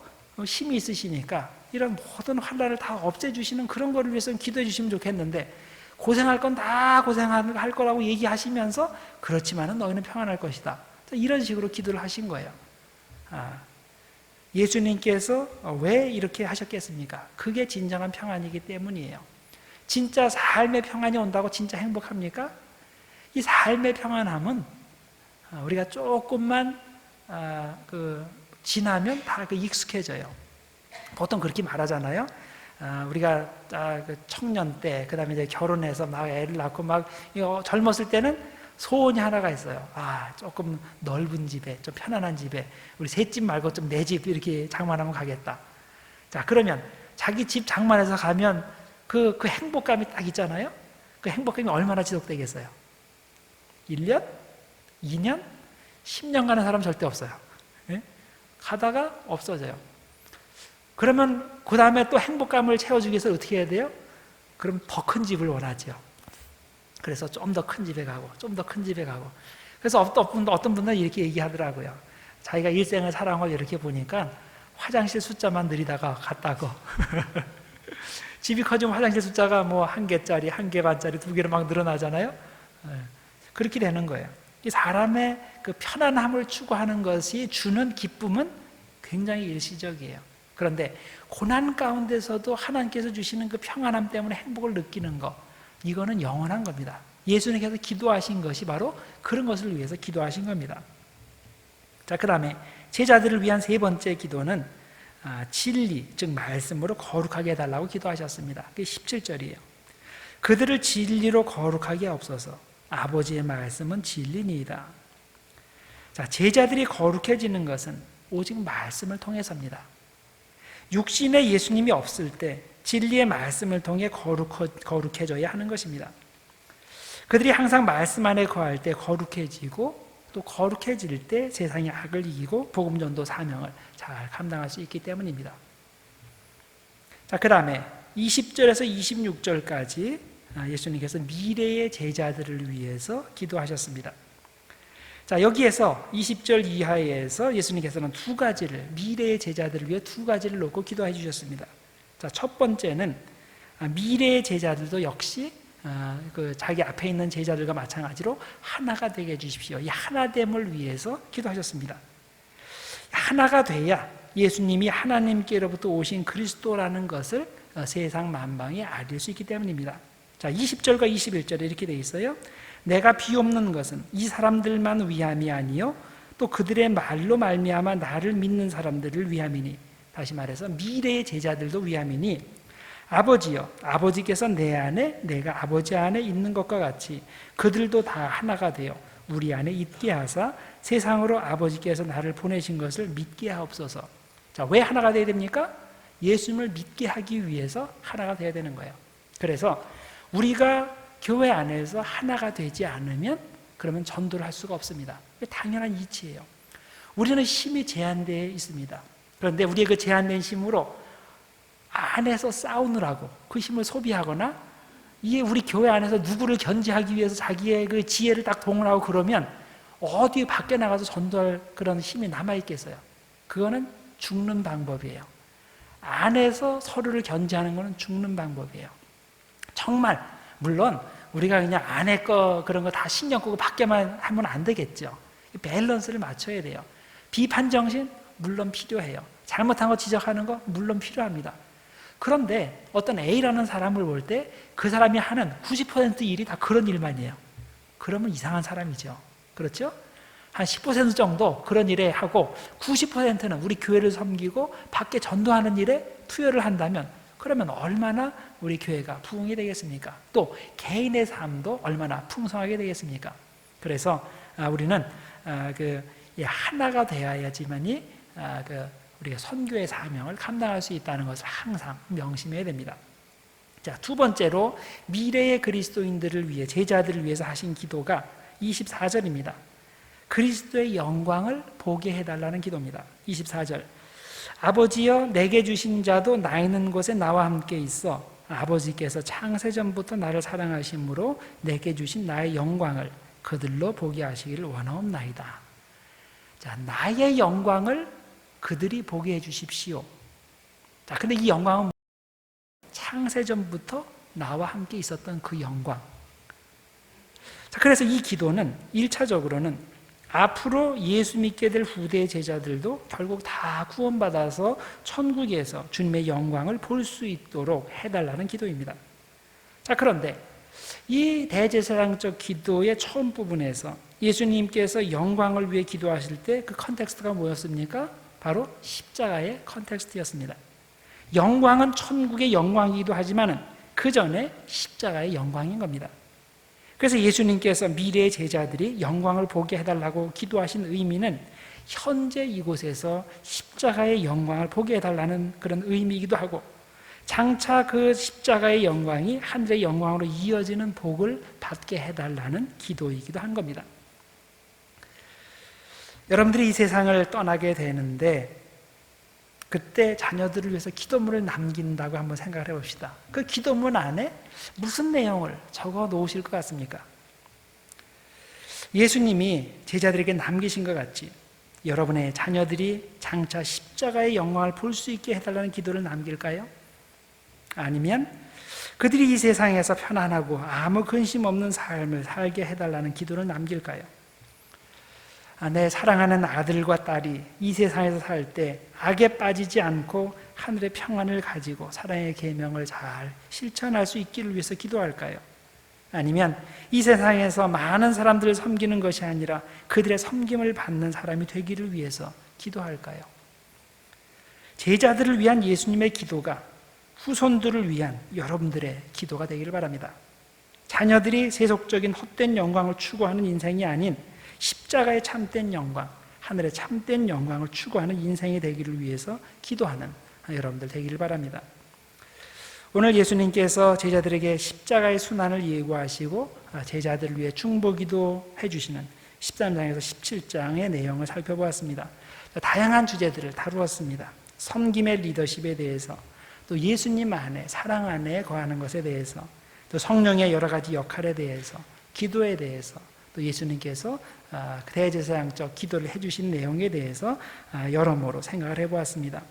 힘이 있으시니까 이런 모든 환난을 다 없애주시는 그런 거를 위해서 기도해 주시면 좋겠는데 고생할 건 다 고생할 거라고 얘기하시면서 그렇지만은 너희는 평안할 것이다. 이런 식으로 기도를 하신 거예요. 예수님께서 왜 이렇게 하셨겠습니까? 그게 진정한 평안이기 때문이에요. 진짜 삶의 평안이 온다고 진짜 행복합니까? 이 삶의 평안함은 우리가 조금만 지나면 다 익숙해져요. 보통 그렇게 말하잖아요. 우리가 청년 때, 그 다음에 이제 결혼해서 막 애를 낳고 막 젊었을 때는 소원이 하나가 있어요. 조금 넓은 집에, 좀 편안한 집에, 우리 새 집 말고 좀 내 집 이렇게 장만하면 가겠다. 자, 그러면 자기 집 장만해서 가면 그 행복감이 딱 있잖아요. 그 행복감이 얼마나 지속되겠어요? 1년? 2년? 10년 가는 사람 절대 없어요. 예? 가다가 없어져요. 그러면 그 다음에 또 행복감을 채워주기 위해서 어떻게 해야 돼요? 그럼 더 큰 집을 원하죠. 그래서 좀 더 큰 집에 가고, 좀 더 큰 집에 가고. 그래서 어떤 분들은 이렇게 얘기하더라고요. 자기가 일생을 살아온 걸 이렇게 보니까 화장실 숫자만 느리다가 갔다고. 집이 커지면 화장실 숫자가 뭐 1개짜리, 1개 반짜리, 2개로 막 늘어나잖아요. 그렇게 되는 거예요. 이 사람의 그 편안함을 추구하는 것이 주는 기쁨은 굉장히 일시적이에요. 그런데 고난 가운데서도 하나님께서 주시는 그 평안함 때문에 행복을 느끼는 것, 이거는 영원한 겁니다. 예수님께서 기도하신 것이 바로 그런 것을 위해서 기도하신 겁니다. 자, 그 다음에 제자들을 위한 세 번째 기도는 진리, 즉 말씀으로 거룩하게 해달라고 기도하셨습니다. 그게 17절이에요. 그들을 진리로 거룩하게 하옵소서. 아버지의 말씀은 진리니이다. 자, 제자들이 거룩해지는 것은 오직 말씀을 통해서입니다. 육신의 예수님이 없을 때 진리의 말씀을 통해 거룩해져야 하는 것입니다. 그들이 항상 말씀 안에 거할 때 거룩해지고, 또 거룩해질 때 세상의 악을 이기고 복음 전도 사명을 잘 감당할 수 있기 때문입니다. 자, 그 다음에 20절에서 26절까지 예수님께서 미래의 제자들을 위해서 기도하셨습니다. 자, 여기에서 20절 이하에서 예수님께서는 두 가지를, 미래의 제자들을 위해 두 가지를 놓고 기도해 주셨습니다. 자, 첫 번째는 미래의 제자들도 역시 자기 앞에 있는 제자들과 마찬가지로 하나가 되게 해주십시오. 이 하나됨을 위해서 기도하셨습니다. 하나가 돼야 예수님이 하나님께로부터 오신 그리스도라는 것을 세상 만방에 알릴 수 있기 때문입니다. 자, 20절과 21절에 이렇게 되어 있어요. 내가 비옵는 것은 이 사람들만 위함이 아니요 또 그들의 말로 말미암아 나를 믿는 사람들을 위함이니, 다시 말해서 미래의 제자들도 위함이니, 아버지여, 아버지께서 내 안에 내가 아버지 안에 있는 것과 같이 그들도 다 하나가 되어 우리 안에 있게 하사 세상으로 아버지께서 나를 보내신 것을 믿게 하옵소서. 자, 왜 하나가 되어야 됩니까? 예수님을 믿게 하기 위해서 하나가 되어야 되는 거예요. 그래서 우리가 교회 안에서 하나가 되지 않으면 그러면 전도를 할 수가 없습니다. 당연한 이치예요. 우리는 힘이 제한되어 있습니다. 그런데 우리의 그 제한된 힘으로 안에서 싸우느라고 그 힘을 소비하거나, 이게 우리 교회 안에서 누구를 견제하기 위해서 자기의 그 지혜를 딱 동원하고 그러면 어디 밖에 나가서 전도할 그런 힘이 남아있겠어요? 그거는 죽는 방법이에요. 안에서 서로를 견제하는 것은 죽는 방법이에요. 정말 물론 우리가 그냥 안에 거 그런 거 다 신경 끄고 밖에만 하면 안 되겠죠. 밸런스를 맞춰야 돼요. 비판 정신 물론 필요해요. 잘못한 거 지적하는 거 물론 필요합니다. 그런데 어떤 A라는 사람을 볼 때 그 사람이 하는 90% 일이 다 그런 일만이에요. 그러면 이상한 사람이죠. 그렇죠? 한 10% 정도 그런 일에 하고 90%는 우리 교회를 섬기고 밖에 전도하는 일에 투여를 한다면, 그러면 얼마나 우리 교회가 부흥이 되겠습니까? 또 개인의 삶도 얼마나 풍성하게 되겠습니까? 그래서 우리는 하나가 되어야지만이 우리가 선교의 사명을 감당할 수 있다는 것을 항상 명심해야 됩니다. 자, 두 번째로 미래의 그리스도인들을 위해, 제자들을 위해서 하신 기도가 24절입니다. 그리스도의 영광을 보게 해달라는 기도입니다. 24절. 아버지여, 내게 주신 자도 나 있는 곳에 나와 함께 있어 아버지께서 창세전부터 나를 사랑하심으로 내게 주신 나의 영광을 그들로 보게 하시기를 원하옵나이다. 자, 나의 영광을 그들이 보게 해 주십시오. 자, 근데 이 영광은 창세전부터 나와 함께 있었던 그 영광. 자, 그래서 이 기도는 1차적으로는 앞으로 예수 믿게 될 후대 제자들도 결국 다 구원받아서 천국에서 주님의 영광을 볼 수 있도록 해달라는 기도입니다. 자, 그런데 이 대제사장적 기도의 처음 부분에서 예수님께서 영광을 위해 기도하실 때 그 컨텍스트가 뭐였습니까? 바로 십자가의 컨텍스트였습니다. 영광은 천국의 영광이기도 하지만 그 전에 십자가의 영광인 겁니다. 그래서 예수님께서 미래의 제자들이 영광을 보게 해달라고 기도하신 의미는 현재 이곳에서 십자가의 영광을 보게 해달라는 그런 의미이기도 하고, 장차 그 십자가의 영광이 하늘의 영광으로 이어지는 복을 받게 해달라는 기도이기도 한 겁니다. 여러분들이 이 세상을 떠나게 되는데 그때 자녀들을 위해서 기도문을 남긴다고 한번 생각을 해봅시다. 그 기도문 안에 무슨 내용을 적어 놓으실 것 같습니까? 예수님이 제자들에게 남기신 것 같이 여러분의 자녀들이 장차 십자가의 영광을 볼 수 있게 해달라는 기도를 남길까요? 아니면 그들이 이 세상에서 편안하고 아무 근심 없는 삶을 살게 해달라는 기도를 남길까요? 내 사랑하는 아들과 딸이 이 세상에서 살 때 악에 빠지지 않고 하늘의 평안을 가지고 사랑의 계명을 잘 실천할 수 있기를 위해서 기도할까요? 아니면 이 세상에서 많은 사람들을 섬기는 것이 아니라 그들의 섬김을 받는 사람이 되기를 위해서 기도할까요? 제자들을 위한 예수님의 기도가 후손들을 위한 여러분들의 기도가 되기를 바랍니다. 자녀들이 세속적인 헛된 영광을 추구하는 인생이 아닌 십자가의 참된 영광, 하늘의 참된 영광을 추구하는 인생이 되기를 위해서 기도하는 여러분들 되기를 바랍니다. 오늘 예수님께서 제자들에게 십자가의 순환을 예고하시고 제자들을 위해 중보기도 해주시는 13장에서 17장의 내용을 살펴보았습니다. 다양한 주제들을 다루었습니다. 섬김의 리더십에 대해서, 또 예수님 안에, 사랑 안에 거하는 것에 대해서, 또 성령의 여러 가지 역할에 대해서, 기도에 대해서, 또 예수님께서 대제사장적 기도를 해주신 내용에 대해서 여러모로 생각을 해보았습니다.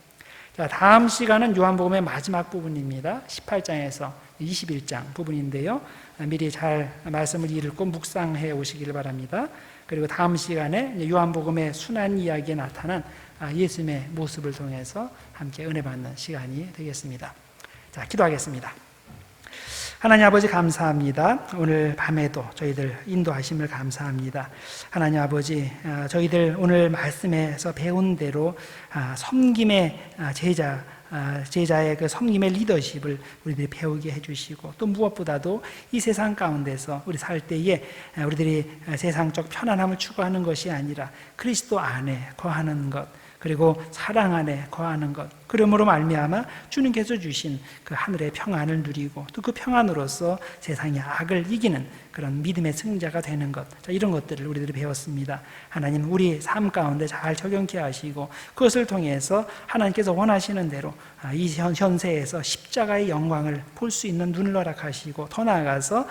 자, 다음 시간은 요한복음의 마지막 부분입니다. 18장에서 21장 부분인데요. 미리 잘 말씀을 읽고 묵상해 오시기를 바랍니다. 그리고 다음 시간에 요한복음의 순환 이야기에 나타난 예수님의 모습을 통해서 함께 은혜 받는 시간이 되겠습니다. 자, 기도하겠습니다. 하나님 아버지 감사합니다. 오늘 밤에도 저희들 인도하심을 감사합니다. 하나님 아버지, 저희들 오늘 말씀에서 배운 대로 섬김의 제자의 그 섬김의 리더십을 우리들이 배우게 해주시고, 또 무엇보다도 이 세상 가운데서 우리 살 때에 우리들이 세상적 편안함을 추구하는 것이 아니라 그리스도 안에 거하는 것, 그리고 사랑 안에 거하는 것, 그러므로 말미암아 주님께서 주신 그 하늘의 평안을 누리고 또 그 평안으로서 세상의 악을 이기는 그런 믿음의 승자가 되는 것, 이런 것들을 우리들이 배웠습니다. 하나님, 우리 삶 가운데 잘 적용케 하시고 그것을 통해서 하나님께서 원하시는 대로 이 현세에서 십자가의 영광을 볼 수 있는 눈을 허락하시고, 더 나아가서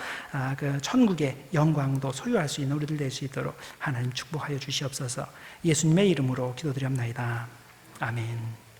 그 천국의 영광도 소유할 수 있는 우리들 될 수 있도록 하나님 축복하여 주시옵소서. 예수님의 이름으로 기도드립니다. 아멘.